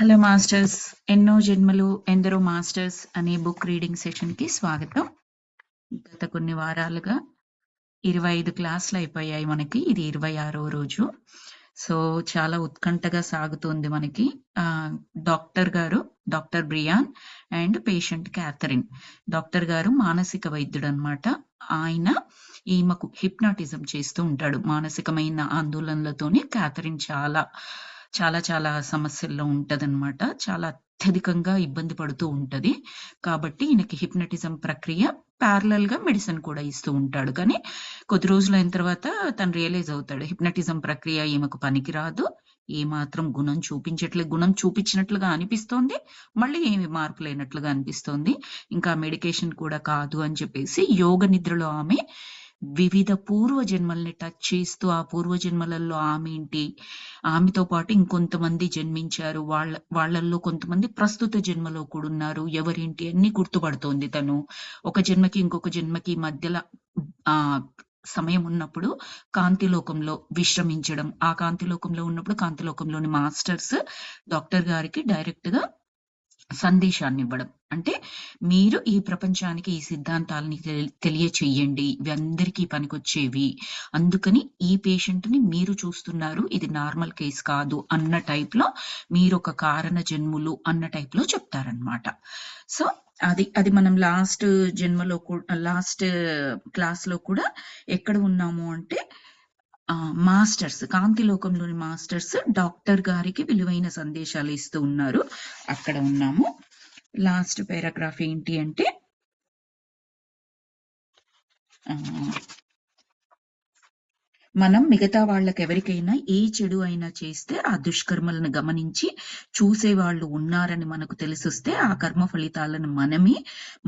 Hello masters, ఎన్నో జన్మలు ఎందరో మాస్టర్స్ అనే బుక్ రీడింగ్ సెషన్కి స్వాగతం. గత కొన్ని వారాలుగా 25 క్లాసులు అయిపోయాయి మనకి. ఇది 26వ రోజు. సో చాలా ఉత్కంఠగా సాగుతుంది మనకి. డాక్టర్ గారు, doctor Brian and patient Catherine. Doctor గారు మానసిక వైద్యుడు అనమాట. ఆయన ఈమెకు హిప్నాటిజం చేస్తూ ఉంటాడు. మానసికమైన ఆందోళనలతోని క్యాథరిన్ చాలా చాలా చాలా సమస్యల్లో ఉంటదనమాట. చాలా అత్యధికంగా ఇబ్బంది పడుతూ ఉంటది. కాబట్టి ఈయనకి హిప్నటిజం ప్రక్రియ ప్యారలల్ గా మెడిసిన్ కూడా ఇస్తూ ఉంటాడు. కానీ కొద్ది రోజులైన తర్వాత తను రియలైజ్ అవుతాడు, హిప్నటిజం ప్రక్రియ ఈమెకు పనికిరాదు, ఏమాత్రం గుణం చూపించినట్లుగా అనిపిస్తోంది, మళ్ళీ ఏమి మార్పు లేనట్లుగా అనిపిస్తోంది, ఇంకా మెడికేషన్ కూడా కాదు అని చెప్పేసి యోగ నిద్రలో ఆమె వివిధ పూర్వ జన్మల్ని టచ్ చేస్తూ, ఆ పూర్వ జన్మలలో ఆమె ఏంటి, ఆమెతో పాటు ఇంకొంతమంది జన్మించారు, వాళ్ళల్లో కొంతమంది ప్రస్తుత జన్మలో కూడా ఉన్నారు, ఎవరేంటి అన్ని గుర్తుపడుతోంది తను. ఒక జన్మకి ఇంకొక జన్మకి మధ్యలో ఆ సమయం ఉన్నప్పుడు కాంతిలోకంలో విశ్రమించడం, ఆ కాంతిలోకంలో ఉన్నప్పుడు కాంతిలోకంలోని మాస్టర్స్ డాక్టర్ గారికి డైరెక్ట్ గా సందేశాన్ని ఇవ్వడం. అంటే మీరు ఈ ప్రపంచానికి ఈ సిద్ధాంతాలని తెలియచెయ్యండి, ఇవి అందరికీ పనికొచ్చేవి, అందుకని ఈ పేషెంట్ ని మీరు చూస్తున్నారు, ఇది నార్మల్ కేస్ కాదు అన్న టైప్ లో, మీరు ఒక కారణ జన్ములు అన్న టైప్ లో చెప్తారనమాట. సో అది మనం లాస్ట్ క్లాస్ లో కూడా ఎక్కడ ఉన్నాము అంటే, మాస్టర్స్, కాంతి లోకంలోని మాస్టర్స్ డాక్టర్ గారికి విలువైన సందేశాలు ఇస్తూ ఉన్నారు, అక్కడ ఉన్నాము. లాస్ట్ పారాగ్రాఫ్ ఏంటి అంటే, మనం మిగతా వాళ్ళకెవరికైనా ఏ చెడు అయినా చేస్తే ఆ దుష్కర్మలను గమనించి చూసేవాళ్ళు ఉన్నారని మనకు తెలిసొస్తే ఆ కర్మ ఫలితాలను మనమే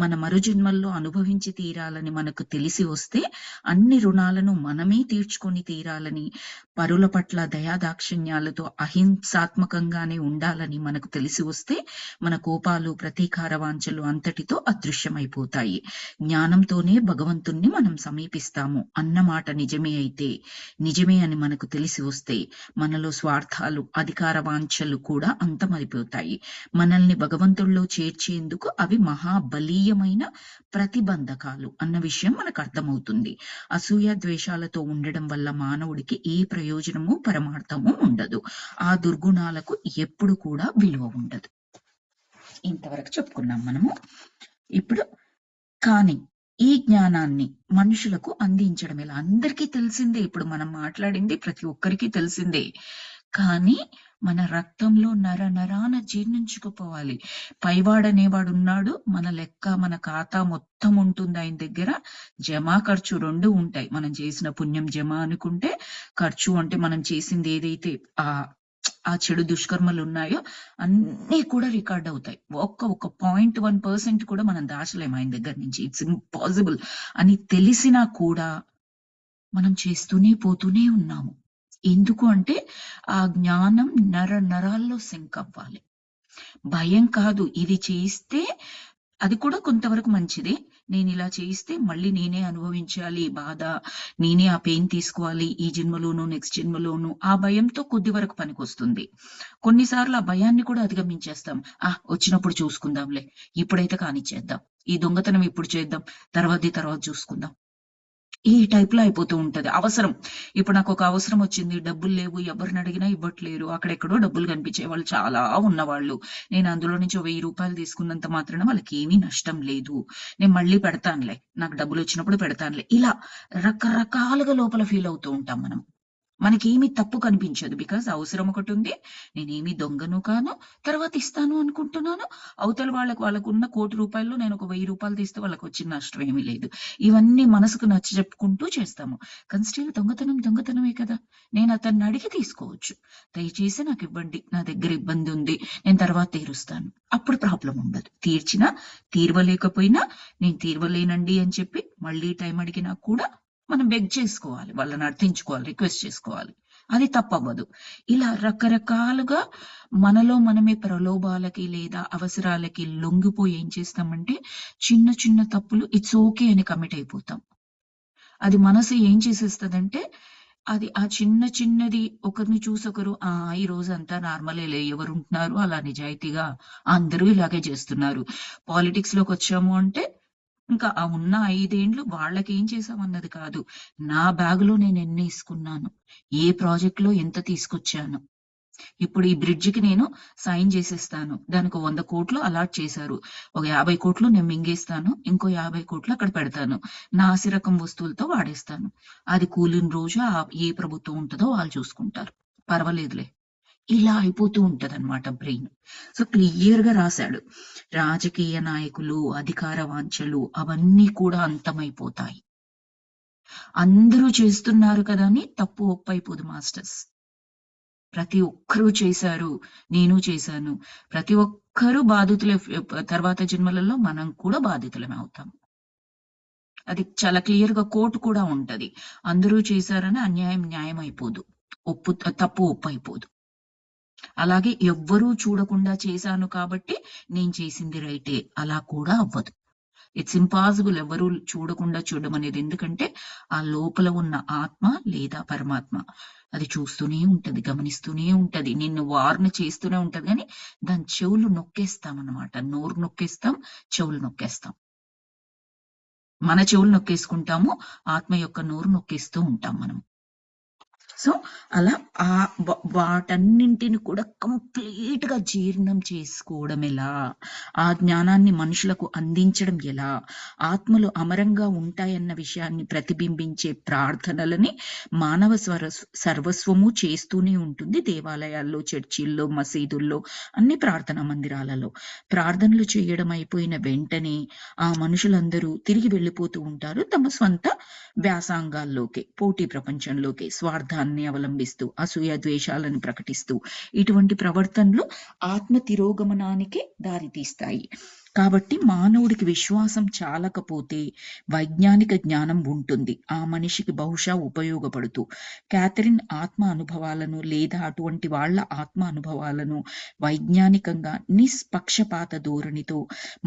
మన మరుజన్మల్లో అనుభవించి తీరాలని మనకు తెలిసి వస్తే, అన్ని రుణాలను మనమే తీర్చుకొని తీరాలని, పరుల పట్ల దయాదాక్షిణ్యాలతో అహింసాత్మకంగానే ఉండాలని మనకు తెలిసి వస్తే, మన కోపాలు ప్రతీకార వాంఛలు అంతటితో అదృశ్యమైపోతాయి. జ్ఞానంతోనే భగవంతుణ్ణి మనం సమీపిస్తాము అన్నమాట నిజమే అయితే, నిజమే అని మనకు తెలిసి వస్తే, మనలో స్వార్థాలు అధికార వాంఛలు కూడా అంతమైపోతాయి. మనల్ని భగవంతుల్లో చేర్చేందుకు అవి మహాబలీయమైన ప్రతిబంధకాలు అన్న విషయం మనకు అర్థమవుతుంది. అసూయ ద్వేషాలతో ఉండడం వల్ల మానవుడికి ఏ ప్రయోజనము పరమార్థము ఉండదు. ఆ దుర్గుణాలకు ఎప్పుడు కూడా విలువ ఉండదు. ఇంతవరకు చెప్పుకున్నాం మనము. ఇప్పుడు కానీ ఈ జ్ఞానాన్ని మనుషులకు అందించడం ఎలా? అందరికీ తెలిసిందే, ఇప్పుడు మనం మాట్లాడింది ప్రతి ఒక్కరికి తెలిసిందే. కానీ మన రక్తంలో నరాన జీర్ణించుకుపోవాలి. పైవాడనేవాడు ఉన్నాడు, మన లెక్క మన ఖాతా మొత్తం ఉంటుంది ఆయన దగ్గర. జమా ఖర్చు రెండు ఉంటాయి. మనం చేసిన పుణ్యం జమ అనుకుంటే, ఖర్చు అంటే మనం చేసింది ఏదైతే ఆ చెడు దుష్కర్మలు ఉన్నాయో అన్నీ కూడా రికార్డ్ అవుతాయి. ఒక 0.1% కూడా మనం దాచలేము ఆయన దగ్గర నుంచి. ఇట్స్ ఇంపాసిబుల్ అని తెలిసినా కూడా మనం చేస్తూనే పోతూనే ఉన్నాము. ఎందుకు అంటే ఆ జ్ఞానం నరాల్లో సింక్ అవ్వాలి. భయం కాదు, ఇది చేస్తే అది కూడా కొంతవరకు మంచిదే, నేను ఇలా చేస్తే మళ్ళీ నేనే అనుభవించాలి బాధ, నేనే ఆ పెయిన్ తీసుకోవాలి ఈ జన్మలోను నెక్స్ట్ జన్మలోను, ఆ భయంతో కొద్ది వరకు పనికొస్తుంది. కొన్నిసార్లు ఆ భయాన్ని కూడా అధిగమించేస్తాం. వచ్చినప్పుడు చూసుకుందాంలే, ఇప్పుడైతే కానిచ్చేద్దాం, ఈ దొంగతనం ఇప్పుడు చేద్దాం, తర్వాత చూసుకుందాం, ఈ టైప్ లో అయిపోతూ ఉంటది. అవసరం, ఇప్పుడు నాకు ఒక అవసరం వచ్చింది, డబ్బులు లేవు, ఎవరిని అడిగినా ఇవ్వట్లేరు, అక్కడెక్కడో డబ్బులు కనిపించే వాళ్ళు చాలా ఉన్నవాళ్ళు, నేను అందులో నుంచి 1000 రూపాయలు తీసుకున్నంత మాత్రాన వాళ్ళకి ఏమీ నష్టం లేదు, నేను మళ్ళీ పెడతానులే, నాకు డబ్బులు వచ్చినప్పుడు పెడతానులే, ఇలా రకరకాలుగా లోపల ఫీల్ అవుతూ ఉంటాం మనం. మనకేమీ తప్పు కనిపించదు. బికాజ్ అవసరం ఒకటి ఉంది, నేనేమి దొంగను కాను, తర్వాత ఇస్తాను అనుకుంటున్నాను, అవతల వాళ్ళకున్న 1 కోటి రూపాయల్లో నేను ఒక 1000 రూపాయలు తీస్తే వాళ్ళకి వచ్చిన నష్టం ఏమీ లేదు. ఇవన్నీ మనసుకు నచ్చ చెప్పుకుంటూ చేస్తాము. కానీ స్టిల్ దొంగతనమే కదా. నేను అతన్ని అడిగి తీసుకోవచ్చు, దయచేసి నాకు ఇవ్వండి, నా దగ్గర ఇబ్బంది ఉంది, నేను తర్వాత తీరుస్తాను, అప్పుడు ప్రాబ్లం ఉండదు. తీర్చినా తీర్వలేకపోయినా, నేను తీర్వలేనండి అని చెప్పి మళ్ళీ టైం అడిగినా కూడా మనం బెగ్ చేసుకోవాలి, వాళ్ళని అర్థించుకోవాలి, రిక్వెస్ట్ చేసుకోవాలి, అది తప్పవ్వదు. ఇలా రకరకాలుగా మనలో మనమే ప్రలోభాలకి లేదా అవసరాలకి లొంగిపోయి ఏం చేస్తామంటే, చిన్న చిన్న తప్పులు ఇట్స్ ఓకే అని కమిట్ అయిపోతాం. అది మనసు ఏం చేసేస్తదంటే, అది ఆ చిన్న చిన్నది ఒకరిని చూసి ఒకరు ఈ రోజంతా నార్మలేలే ఎవరుంటున్నారు అలా నిజాయితీగా అందరూ ఇలాగే చేస్తున్నారు. పాలిటిక్స్‌లోకొచ్చాము అంటే ఇంకా ఆ ఉన్న 5 ఏండ్లు వాళ్ళకేం చేశామన్నది కాదు. నా బ్యాగ్‌లో నేనెన్నేసుకున్నాను, ఏ ప్రాజెక్ట్‌లో ఎంత తీసుకొచ్చాను. ఇప్పుడు ఈ బ్రిడ్జికి నేను సైన్ చేసేస్తాను. దానికి 100,00,00,000 అలాట్ చేశారు. ఒక 50,00,00,000 నేను మింగేస్తాను. ఇంకో 50,00,00,000 అక్కడ పెడతాను. నాసిరకం వస్తువులతో వాడేస్తాను. అది కూలిన రోజు ఏ ప్రభుత్వం ఉంటదో వాళ్ళు చూసుకుంటారు. పర్వాలేదులే. ఇలా అయిపోతూ ఉంటదన్నమాట బ్రెయిన్. సో, క్లియర్‌గా రాసాడు. రాజకీయ నాయకులు, అధికార వాంఛలు అవన్నీ కూడా అంతమైపోతాయి. అందరూ చేస్తున్నారు కదా అని తప్పు ఒప్పైపోదు మాస్టర్స్. ప్రతి ఒక్కరూ చేశారు. నేను చేశాను. ప్రతి ఒక్కరు బాధితులే. తర్వాత జన్మలలో మనం కూడా బాధితులమే అవుతాం. అది చాలా క్లియర్‌గా కోట్ కూడా ఉంటది. అందరూ చేశారని అన్యాయం న్యాయం అయిపోదు. తప్పు ఒప్పయిపోదు. అలాగే ఎవ్వరూ చూడకుండా చేశాను కాబట్టి నేను చేసింది రైటే అలా కూడా అవ్వదు. ఇట్స్ ఇంపాసిబుల్ ఎవరు చూడకుండా చూడడం అనేది. ఎందుకంటే ఆ లోపల ఉన్న ఆత్మ లేదా పరమాత్మ అది చూస్తూనే ఉంటది, గమనిస్తూనే ఉంటది. నిన్ను వార్న్ చేస్తూనే ఉంటది గానీ దాని చెవులు నొక్కేస్తామన్నమాట. నోరు నొక్కేస్తాం, చెవులు నొక్కేస్తాం. మన చెవులు నొక్కేసుకుంటాము. ఆత్మ యొక్క నోరు నొక్కేస్తూ ఉంటాం మనం. సో, అలా వాటన్నింటిని కూడా కంప్లీట్‌గా జీర్ణం చేసుకోవడం ఎలా? ఆ జ్ఞానాన్ని మనుషులకు అందించడం ఎలా? ఆత్మలు అమరంగా ఉంటాయన్న విషయాన్ని ప్రతిబింబించే ప్రార్థనలని మానవ సర్వస్వము చేస్తూనే ఉంటుంది. దేవాలయాల్లో, చర్చిల్లో, మసీదుల్లో, అన్ని ప్రార్థనా మందిరాలలో. ప్రార్థనలు చేయడం అయిపోయిన వెంటనే ఆ మనుషులందరూ తిరిగి వెళ్ళిపోతూ ఉంటారు తమ స్వంత వ్యాసంగాల్లోకి, పోటీ ప్రపంచంలోకి, స్వార్థాన్ని అవలంబిస్తూ, అసూయ ద్వేషాలను ప్రకటిస్తూ, ఇటువంటి ప్రవర్తనలు ఆత్మ తిరోగమనానికి దారితీస్తాయి. కాబట్టి మానవుడికి విశ్వాసం చాలకపోతే వైజ్ఞానిక జ్ఞానం ఉంటుంది. ఆ మనిషికి బహుశా ఉపయోగపడుతూ. క్యాథరిన్ ఆత్మ అనుభవాలను లేదా అటువంటి వాళ్ళ ఆత్మ అనుభవాలను వైజ్ఞానికంగా నిష్పక్షపాత ధోరణితో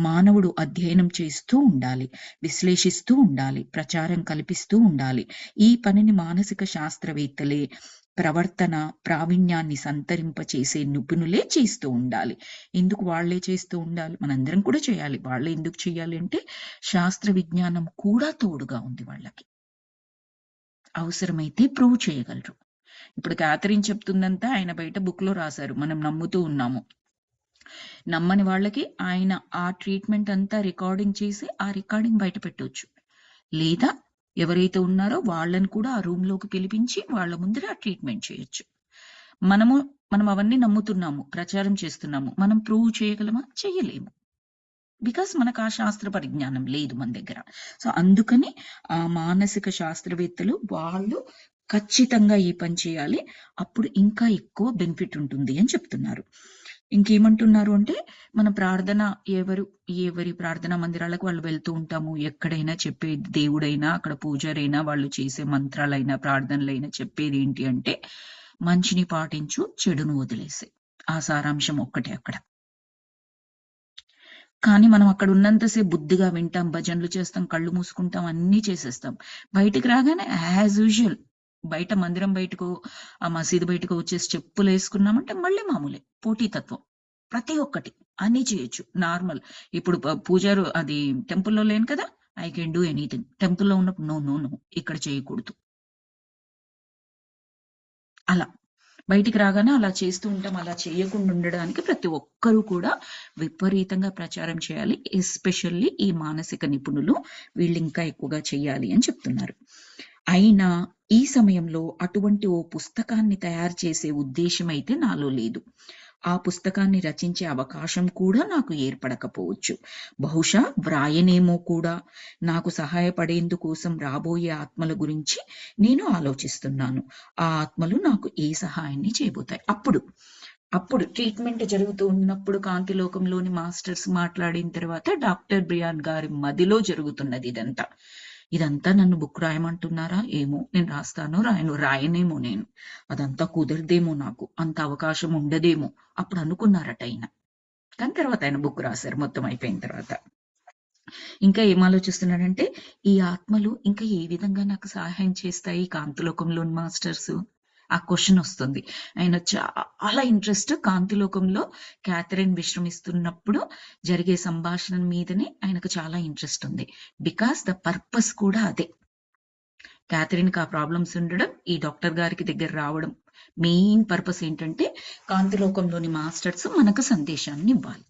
మానవుడు అధ్యయనం చేస్తూ ఉండాలి, విశ్లేషిస్తూ ఉండాలి, ప్రచారం కల్పిస్తూ ఉండాలి. ఈ పనిని మానసిక శాస్త్రవేత్తలే, ప్రవర్తన ప్రావీణ్యాన్ని సంతరింపచేసే నిపుణులే చేస్తూ ఉండాలి. ఎందుకు వాళ్ళే చేస్తూ ఉండాలి? మనందరం కూడా చేయాలి. వాళ్ళే ఎందుకు చేయాలి అంటే శాస్త్ర విజ్ఞానం కూడా తోడుగా ఉంది వాళ్ళకి. అవసరమైతే ప్రూవ్ చేయగలరు. ఇప్పుడు క్యాథరిన్ చెప్తుందంతా ఆయన బయట బుక్‌లో రాసారు. మనం నమ్ముతూ ఉన్నాము. నమ్మని వాళ్ళకి ఆయన ఆ ట్రీట్మెంట్ అంతా రికార్డింగ్ చేసి ఆ రికార్డింగ్ బయట పెట్టొచ్చు. లేదా ఎవరైతే ఉన్నారో వాళ్ళని కూడా ఆ రూమ్‌లోకి పిలిపించి వాళ్ళ ముందర ఆ ట్రీట్మెంట్ చేయొచ్చు. మనం అవన్నీ నమ్ముతున్నాము, ప్రచారం చేస్తున్నాము. మనం ప్రూవ్ చేయగలమా? చెయ్యలేము. బికాస్ మనకు ఆ శాస్త్ర పరిజ్ఞానం లేదు మన దగ్గర. సో, అందుకని ఆ మానసిక శాస్త్రవేత్తలు వాళ్ళు ఖచ్చితంగా ఈ పని చేయాలి. అప్పుడు ఇంకా ఎక్కువ బెనిఫిట్ ఉంటుంది అని చెప్తున్నారు. ఇంకేమంటున్నారు అంటే, మన ప్రార్థన ఎవరి ప్రార్థనా మందిరాలకు వాళ్ళు వెళ్తూ ఉంటాము. ఎక్కడైనా చెప్పేది దేవుడైనా, అక్కడ పూజారైనా, వాళ్ళు చేసే మంత్రాలైనా, ప్రార్థనలైనా చెప్పేదేంటి అంటే, మంచిని పాటించు, చెడును వదిలేసేయి. ఆ సారాంశం ఒక్కటే అక్కడ. కానీ మనం అక్కడ ఉన్నంత సేపు బుద్ధిగా వింటాం, భజనలు చేస్తాం, కళ్ళు మూసుకుంటాం, అన్నీ చేసేస్తాం. బయటికి రాగానే యాజ్ యూజువల్ బయట మందిరం బయటకో, ఆ మసీదు బయటకో వచ్చేసి చెప్పులేసుకున్నామంటే మళ్ళీ మామూలే. పోటీతత్వం. ప్రతి ఒక్కటి అన్నీ చేయొచ్చు. నార్మల్. ఇప్పుడు పూజారు అది టెంపుల్‌లో లేను కదా! I can do anything. టెంపుల్‌లో ఉన్నప్పుడు నో, నో, నో ఇక్కడ చేయకూడదు. అలా. బయటికి రాగానే అలా చేస్తూ ఉంటాం. అలా చేయకుండా ఉండడానికి ప్రతి ఒక్కరు కూడా విపరీతంగా ప్రచారం చేయాలి. ఎస్పెషల్లీ ఈ మానసిక నిపుణులు వీళ్ళింకా ఎక్కువగా చెయ్యాలి అని చెప్తున్నారు. అయినా ఈ సమయంలో అటువంటి ఓ పుస్తకాన్ని తయారు చేసే ఉద్దేశ్యం అయితే నాలో లేదు. ఆ పుస్తకాన్ని రచించే అవకాశం కూడా నాకు ఏర్పడకపోవచ్చు. బహుశా వ్రాయనేమో కూడా. నాకు సహాయపడేందుకోసం రాబోయే ఆత్మల గురించి నేను ఆలోచిస్తున్నాను. ఆ ఆత్మలు నాకు ఏ సహాయాన్ని చేయబోతాయి. అప్పుడు ట్రీట్మెంట్ జరుగుతూ ఉన్నప్పుడు కాంతిలోకంలోని మాస్టర్స్ మాట్లాడిన తర్వాత డాక్టర్ బ్రియాన్ గారి మదిలో జరుగుతున్నది ఇదంతా. ఇదంతా నన్ను బుక్ రాయమంటున్నారా? ఏమో! నేను రాస్తానో రాయనో, రాయనేమో నేను. అదంతా కుదరదేమో నాకు. అంత అవకాశం ఉండదేమో! అప్పుడు అనుకున్నారట ఆయన. కానీ తర్వాత ఆయన బుక్ రాసారు మొత్తం అయిపోయిన తర్వాత. ఇంకా ఏం ఆలోచిస్తున్నాడంటే, ఈ ఆత్మలు ఇంకా ఏ విధంగా నాకు సహాయం చేస్తాయి కాంతిలోకంలోని మాస్టర్స్? ఆ క్వెషన్ వస్తుంది. ఆయన చాలా ఇంట్రెస్ట్ కాంతిలోకంలో క్యాథరిన్ విశ్రమిస్తున్నప్పుడు జరిగే సంభాషణ మీదనే ఆయనకు చాలా ఇంట్రెస్ట్ ఉంది. బికాస్ ద పర్పస్ కూడా అదే. క్యాథరిన్‌కి ఆ ప్రాబ్లమ్స్ ఉండడం, ఈ డాక్టర్ గారికి దగ్గర రావడం. మెయిన్ పర్పస్ ఏంటంటే, కాంతిలోకంలోని మాస్టర్స్ మనకు సందేశాన్ని ఇవ్వాలి.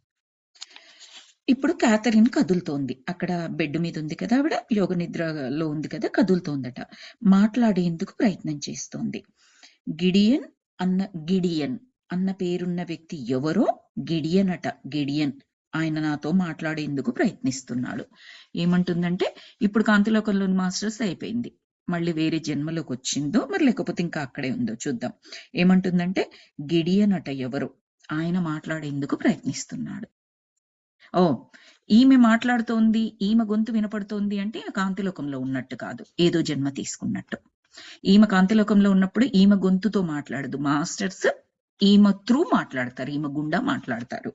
ఇప్పుడు క్యాథరిన్ కదులుతోంది. అక్కడ బెడ్ మీద ఉంది కదా ఆవిడ. యోగ నిద్రలో ఉంది కదా, కదులుతోందట. మాట్లాడేందుకు ప్రయత్నం చేస్తోంది. గిడియన్ గిడియన్ అన్న పేరున్న వ్యక్తి ఎవరో గిడియన్ అట. గిడియన్. ఆయన నాతో మాట్లాడేందుకు ప్రయత్నిస్తున్నాడు. ఏమంటుందంటే, ఇప్పుడు కాంతిలోకంలోని మాస్టర్స్ అయిపోయింది. మళ్ళీ వేరే జన్మలోకి వచ్చిందో మరి లేకపోతే ఇంకా అక్కడే ఉందో చూద్దాం. ఏమంటుందంటే, గిడియన్ అట ఎవరో, ఆయన మాట్లాడేందుకు ప్రయత్నిస్తున్నాడు. ఓ, ఈమె మాట్లాడుతోంది, ఈమె గొంతు వినపడుతోంది అంటే కాంతిలోకంలో ఉన్నట్టు కాదు, ఏదో జన్మ తీసుకున్నట్టు. ఈమె కాంతిలోకంలో ఉన్నప్పుడు ఈమె గొంతుతో మాట్లాడదు, మాస్టర్స్ ఈమె త్రూ మాట్లాడతారు, ఈమె గుండా మాట్లాడతారు.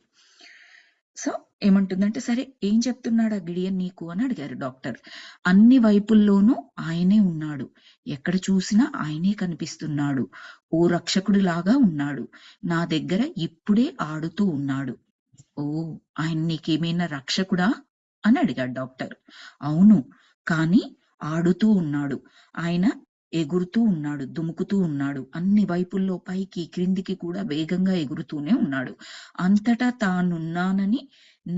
సో ఏమంటుందంటే, సరే ఏం చెప్తున్నాడా గిడియన్ నీకు అని అడిగారు డాక్టర్. అన్ని వైపుల్లోనూ ఆయనే ఉన్నాడు, ఎక్కడ చూసినా ఆయనే కనిపిస్తున్నాడు, ఓ రక్షకుడిలాగా ఉన్నాడు, నా దగ్గర ఇప్పుడే ఆడుతూ ఉన్నాడు. ఓ, ఆయన నీకేమైనా రక్షకుడా అని అడిగాడు డాక్టర్. అవును, కానీ ఆడుతూ ఉన్నాడు, ఆయన ఎగురుతూ ఉన్నాడు, దుముకుతూ ఉన్నాడు, అన్ని వైపుల్లో పైకి క్రిందికి కూడా వేగంగా ఎగురుతూనే ఉన్నాడు. అంతటా తానున్నానని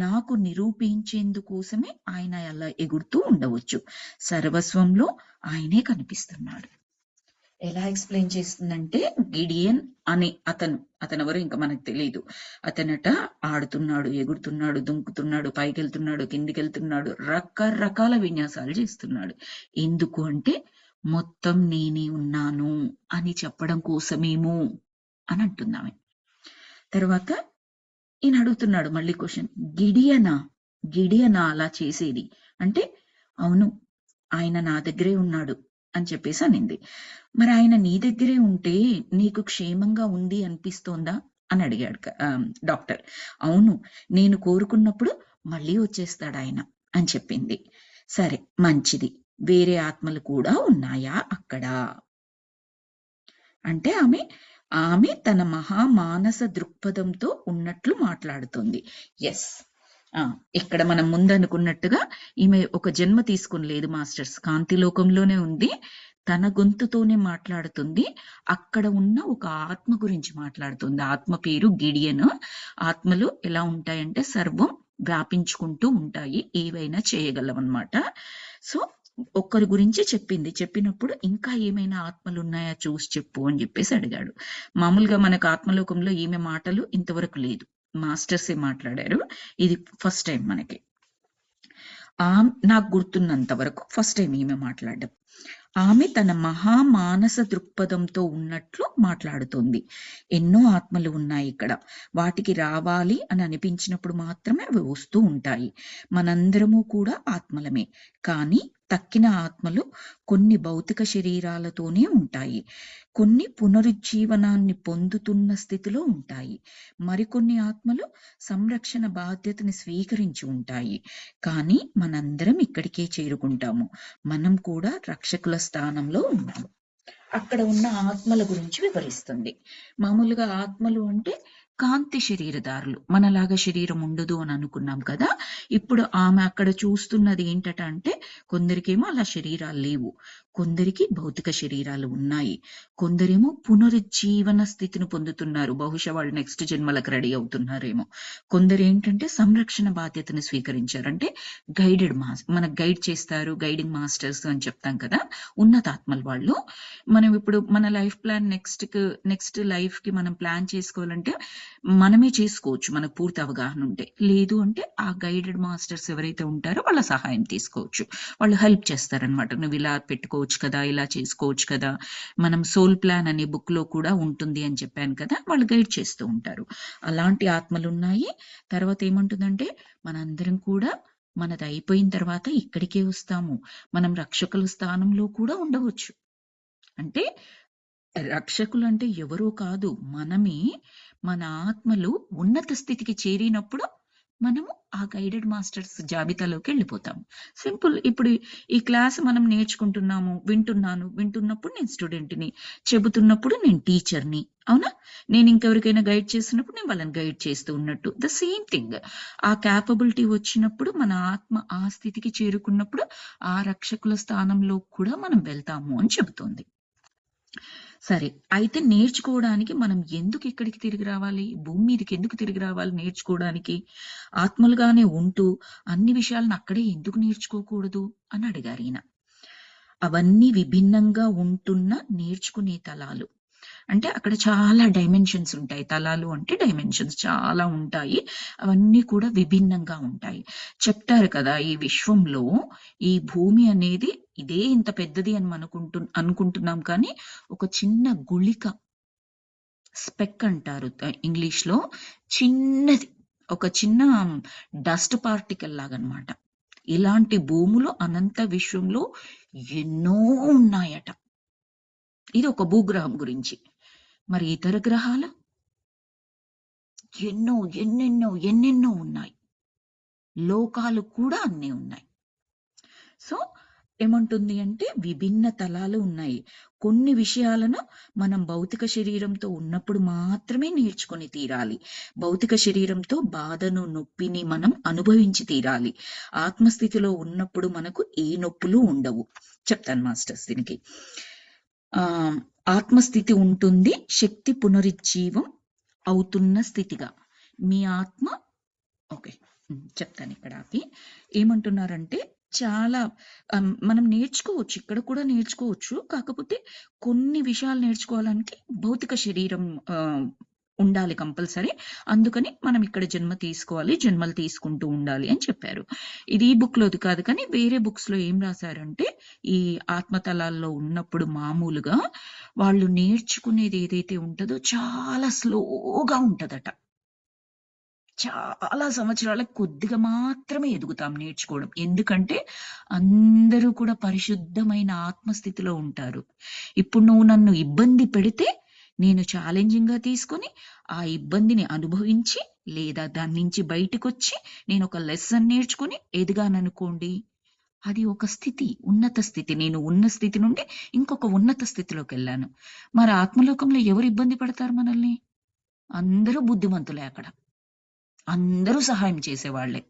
నాకు నిరూపించేందుకోసమే ఆయన అలా ఎగురుతూ ఉండవచ్చు. సర్వస్వంలో ఆయనే కనిపిస్తున్నాడు. ఎలా ఎక్స్ప్లెయిన్ చేస్తుందంటే, గిడియన్ అనే అతనెవరో ఇంకా మనకు తెలియదు. అతనట ఆడుతున్నాడు, ఎగురుతున్నాడు, దుంకుతున్నాడు, పైకెళ్తున్నాడు, కిందికెళ్తున్నాడు, రకరకాల విన్యాసాలు చేస్తున్నాడు. ఎందుకు అంటే, మొత్తం నేనే ఉన్నాను అని చెప్పడం కోసమేమో అని అంటున్నామే. తర్వాత ఈయన అడుగుతున్నాడు మళ్ళీ క్వశ్చన్, గిడియనా అలా చేసేది అంటే? అవును, ఆయన నా దగ్గరే ఉన్నాడు అని చెప్పేసి అనింది. మరి ఆయన నీ దగ్గరే ఉంటే నీకు క్షేమంగా ఉంది అనిపిస్తోందా అని అడిగాడు డాక్టర్. అవును, నేను కోరుకున్నప్పుడు మళ్ళీ వచ్చేస్తాడు ఆయన అని చెప్పింది. సరే, మంచిది. వేరే ఆత్మలు కూడా ఉన్నాయా అక్కడ అంటే, ఆమె తన మహామానస దృక్పథంతో ఉన్నట్లు మాట్లాడుతుంది. ఎస్, ఇక్కడ మనం ముందనుకున్నట్టుగా ఈమె ఒక జన్మ తీసుకుని లేదు మాస్టర్స్, కాంతిలోకంలోనే ఉంది, తన గొంతుతోనే మాట్లాడుతుంది. అక్కడ ఉన్న ఒక ఆత్మ గురించి మాట్లాడుతుంది. ఆత్మ పేరు గిడియన్. ఆత్మలు ఎలా ఉంటాయంటే సర్వం వ్యాపించుకుంటూ ఉంటాయి, ఏవైనా చేయగలవన్నమాట. సో ఒక్కరి గురించి చెప్పింది. చెప్పినప్పుడు ఇంకా ఏమైనా ఆత్మలు ఉన్నాయా చూసి చెప్పు అని చెప్పేసి అడిగాడు. మామూలుగా మనకు ఆత్మలోకంలో ఈమె మాటలు ఇంతవరకు లేదు, మాస్టర్సే మాట్లాడారు. ఇది ఫస్ట్ టైం మనకి. నాకు గుర్తున్నంత వరకు ఫస్ట్ టైం ఈమె మాట్లాడడం. ఆమె తన మహామానస దృక్పథంతో ఉన్నట్లు మాట్లాడుతుంది. ఎన్నో ఆత్మలు ఉన్నాయి ఇక్కడ, వాటికి రావాలి అని అనిపించినప్పుడు మాత్రమే అవి వస్తూ ఉంటాయి. మనందరము కూడా ఆత్మలమే, కానీ తక్కిన ఆత్మలు కొన్ని భౌతిక శరీరాలతోనే ఉంటాయి, కొన్ని పునరుజ్జీవనాన్ని పొందుతున్న స్థితిలో ఉంటాయి, మరికొన్ని ఆత్మలు సంరక్షణ బాధ్యతని స్వీకరించి ఉంటాయి. కానీ మనందరం ఇక్కడికే చేరుకుంటాము, మనం కూడా రక్షకుల స్థానంలో ఉన్నాము. అక్కడ ఉన్న ఆత్మల గురించి వివరిస్తుంది. మామూలుగా ఆత్మలు అంటే కాంతి శరీరదారులు, మనలాగా శరీరం ఉండదు అని అనుకున్నాం కదా. ఇప్పుడు ఆమె అక్కడ చూస్తున్నది ఏంటట అంటే, కొందరికేమో అలా శరీరాలు లేవు, కొందరికి భౌతిక శరీరాలు ఉన్నాయి, కొందరేమో పునరుజ్జీవన స్థితిని పొందుతున్నారు, బహుశా వాళ్ళు నెక్స్ట్ జన్మలకు రెడీ అవుతున్నారేమో. కొందరు ఏంటంటే సంరక్షణ బాధ్యతను స్వీకరించారంటే గైడెడ్ మనకు గైడ్ చేస్తారు, గైడింగ్ మాస్టర్స్ అని చెప్తాం కదా, ఉన్నతాత్మలు వాళ్ళు. మనం ఇప్పుడు మన లైఫ్ ప్లాన్ నెక్స్ట్ లైఫ్ కి మనం ప్లాన్ చేసుకోవాలంటే మనమే చేసుకోవచ్చు, మనకు పూర్తి అవగాహన ఉంటే. లేదు అంటే ఆ గైడెడ్ మాస్టర్స్ ఎవరైతే ఉంటారో వాళ్ళ సహాయం తీసుకోవచ్చు, వాళ్ళు హెల్ప్ చేస్తారనమాట. నువ్వు ఇలా పెట్టుకోవచ్చు కదా, ఇలా చేసుకోవచ్చు కదా, మనం సోల్ ప్లాన్ అనే బుక్ లో కూడా ఉంటుంది అని చెప్పాను కదా, వాళ్ళు గైడ్ చేస్తూ ఉంటారు. అలాంటి ఆత్మలు ఉన్నాయి. తర్వాత ఏమంటుందంటే, మనందరం కూడా మనది అయిపోయిన తర్వాత ఇక్కడికే వస్తాము, మనం రక్షకుల స్థానంలో కూడా ఉండవచ్చు. అంటే రక్షకులు అంటే ఎవరో కాదు, మనమే. మన ఆత్మలు ఉన్నత స్థితికి చేరినప్పుడు మనము ఆ గైడెడ్ మాస్టర్స్ జాబితాలోకి వెళ్ళిపోతాము. సింపుల్. ఇప్పుడు ఈ క్లాస్ మనం నేర్చుకుంటున్నాము, వింటున్నప్పుడు నేను స్టూడెంట్‌ని, చెబుతున్నప్పుడు నేను టీచర్‌ని. అవునా? నేను ఇంకెవరికైనా గైడ్ చేస్తున్నప్పుడు నేను వాళ్ళని గైడ్ చేస్తూ ఉన్నట్టు. The same thing. ఆ కేపబిలిటీ వచ్చినప్పుడు మన ఆత్మ ఆ స్థితికి చేరుకున్నప్పుడు ఆ రక్షకుల స్థానంలో కూడా మనం వెళ్తాము అని చెబుతోంది. సరే. అయితే నేర్చుకోవడానికి మనం ఎందుకు ఇక్కడికి తిరిగి రావాలి? భూమి మీదకి ఎందుకు తిరిగి రావాలి నేర్చుకోవడానికి? ఆత్మలుగానే ఉంటూ అన్ని విషయాలను అక్కడే ఎందుకు నేర్చుకోకూడదు అని అడిగారీయన. అవన్నీ విభిన్నంగా ఉంటున్న నేర్చుకునే తలాలు. అంటే అక్కడ చాలా డైమెన్షన్స్ ఉంటాయి. తలాలు అంటే డైమెన్షన్స్ చాలా ఉంటాయి. అవన్నీ కూడా విభిన్నంగా ఉంటాయి. చెప్తారు కదా! ఈ విశ్వంలో ఈ భూమి అనేది ఇదే ఇంత పెద్దది అని అనుకుంటున్నాం కానీ, ఒక చిన్న గుళిక స్పెక్ అంటారు ఇంగ్లీష్‌లో. చిన్నది. ఒక చిన్న డస్ట్ పార్టికల్ లాగనమాట. ఇలాంటి భూములు అనంత విశ్వంలో ఎన్నో ఉన్నాయట. ఇది ఒక భూగ్రహం గురించి. మరి ఇతర గ్రహాలు? ఎన్నెన్నో ఉన్నాయి. లోకాలు కూడా అన్నీ ఉన్నాయి. సో, ఏమంటుంది అంటే విభిన్న తలాలు ఉన్నాయి. కొన్ని విషయాలను మనం భౌతిక శరీరంతో ఉన్నప్పుడు మాత్రమే నేర్చుకొని తీరాలి. భౌతిక శరీరంతో బాధను, నొప్పిని మనం అనుభవించి తీరాలి. ఆత్మస్థితిలో ఉన్నప్పుడు మనకు ఏ నొప్పులు ఉండవు. చెప్తాను మాస్టర్స్ దీనికి. ఆత్మస్థితి ఉంటుంది. శక్తి పునరుజ్జీవం అవుతున్న స్థితిగా. మీ ఆత్మ ఓకే. చెప్తానిక్కడ ఆపి. ఏమంటున్నారంటే చాలా మనం నేర్చుకోవచ్చు. ఇక్కడ కూడా నేర్చుకోవచ్చు. కాకపోతే కొన్ని విషయాలు నేర్చుకోవడానికి భౌతిక శరీరం ఉండాలి కంపల్సరీ. అందుకని మనం ఇక్కడ జన్మ తీసుకోవాలి. జన్మలు తీసుకుంటూ ఉండాలి అని చెప్పారు. ఇది ఈ బుక్‌లోది కాదు కానీ వేరే బుక్స్‌లో ఏం రాసారంటే ఈ ఆత్మతలాల్లో ఉన్నప్పుడు మామూలుగా వాళ్ళు నేర్చుకునేది ఏదైతే ఉంటదో చాలా స్లోగా ఉంటదట. చాలా సంవత్సరాలకు కొద్దిగా మాత్రమే ఎదుగుతాం నేర్చుకోవడం. ఎందుకంటే అందరూ కూడా పరిశుద్ధమైన ఆత్మస్థితిలో ఉంటారు. ఇప్పుడు నువ్వు నన్ను ఇబ్బంది పెడితే నేను ఛాలెంజింగ్‌గా తీసుకొని ఆ ఇబ్బందిని అనుభవించి లేదా దాని నుంచి బయటికొచ్చి నేను ఒక లెసన్ నేర్చుకొని ఎదిగాననుకోండి. అది ఒక స్థితి. ఉన్నత స్థితి. నేను ఉన్న స్థితి నుండి ఇంకొక ఉన్నత స్థితిలోకెళ్ళాను. మరి ఆత్మలోకంలో ఎవరు ఇబ్బంది పడతారు మనల్ని? అందరూ బుద్ధిమంతులే అక్కడ. అందరూ సహాయం చేసేవాళ్ళే.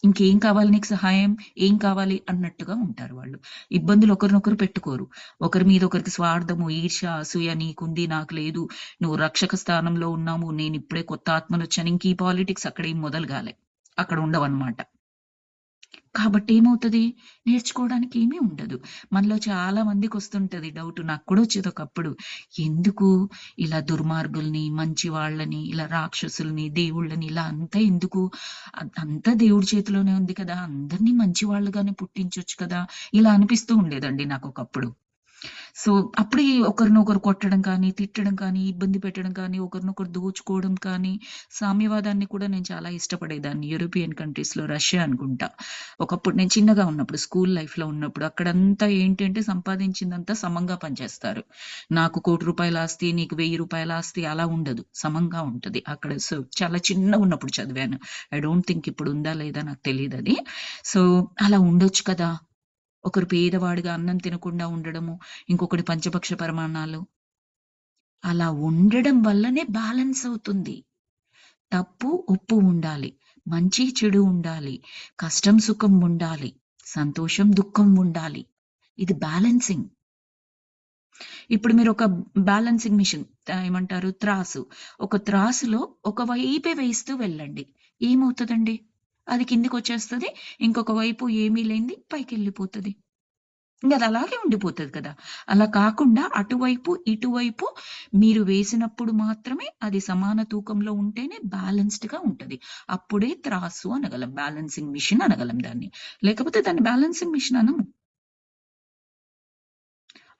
ఇంకేం కావాలి నీకు సహాయం? ఏం కావాలి? అన్నట్టుగా ఉంటారు వాళ్ళు. ఇబ్బందులు ఒకరినొకరు పెట్టుకోరు. ఒకరి మీద ఒకరికి స్వార్థము, ఈర్ష్య, అసూయ నీకుంది నాకు లేదు. నువ్వు రక్షక స్థానంలో ఉన్నావు. నేనిప్పుడే కొత్త ఆత్మనొచ్చాను. ఇంక ఈ పాలిటిక్స్ అక్కడేం మొదలు గాలే. అక్కడ ఉండవన్నమాట. కాబట్టి ఏమవుతది? నేర్చుకోవడానికి ఏమీ ఉండదు. మనలో చాలా మందికొస్తుంటది డౌట్. నాకు కూడా వచ్చేది ఒకప్పుడు. ఎందుకు ఇలా దుర్మార్గుల్ని, మంచి వాళ్ళని, ఇలా రాక్షసుల్ని, దేవుళ్ళని ఇలా అంతా ఎందుకు? అంతా దేవుడి చేతిలోనే ఉంది కదా! అందరిని మంచి వాళ్ళుగానే పుట్టించొచ్చు కదా! ఇలా అనిపిస్తూ ఉండేదండి నాకొకప్పుడు. సో, అప్పుడే ఒకరినొకరు కొట్టడం కానీ, తిట్టడం కానీ, ఇబ్బంది పెట్టడం కానీ, ఒకరినొకరు దోచుకోవడం కానీ, సామ్యవాదాన్ని కూడా నేను చాలా ఇష్టపడేదాన్ని. యూరోపియన్ కంట్రీస్‌లో రష్యా అనుకుంటా. ఒకప్పుడు నేను చిన్నగా ఉన్నప్పుడు స్కూల్ లైఫ్‌లో ఉన్నప్పుడు అక్కడంతా ఏంటంటే సంపాదించిందంతా సమంగా పంచేస్తారు. నాకు ₹1,00,00,000 ఆస్తి, నీకు ₹1000 ఆస్తి అలా ఉండదు. సమంగా ఉంటది. అక్కడ సో, చాలా చిన్నగున్నప్పుడు చదివాను. ఐ డోంట్ థింక్ ఇప్పుడు ఉందా లేదా నాకు తెలీదది. సో, అలా ఉండొచ్చు కదా! ఒకరు పేదవాడిగా అన్నం తినకుండా ఉండడము, ఇంకొకడు పంచభక్ష పరమాన్నాలు. అలా ఉండడం వల్లనే బ్యాలెన్స్ అవుతుంది. తప్పు, ఒప్పు ఉండాలి. మంచి, చెడు ఉండాలి. కష్టం, సుఖం ఉండాలి. సంతోషం, దుఃఖం ఉండాలి. ఇది బ్యాలెన్సింగ్. ఇప్పుడు మీరొక బ్యాలెన్సింగ్ మిషన్ ఏమంటారు త్రాసు. ఒక త్రాసులో ఒక వైపే వేస్తూ వెళ్ళండి. ఏమవుతదండి? అది కిందకొచ్చేస్తది. ఇంకొక వైపు ఏమీ లేనిది పైకెళ్ళిపోతది. ఇంగది అలాగే ఉండిపోతది కదా! అలా కాకుండా అటువైపు, ఇటువైపు మీరు వేసినప్పుడు మాత్రమే అది సమాన తూకంలో ఉంటేనే బ్యాలెన్స్‌డ్‌గా ఉంటది. అప్పుడే త్రాసు అనగలం. బ్యాలెన్సింగ్ మిషన్ అనగలం దాన్ని. లేకపోతే దాన్ని బ్యాలెన్సింగ్ మిషన్ అనము.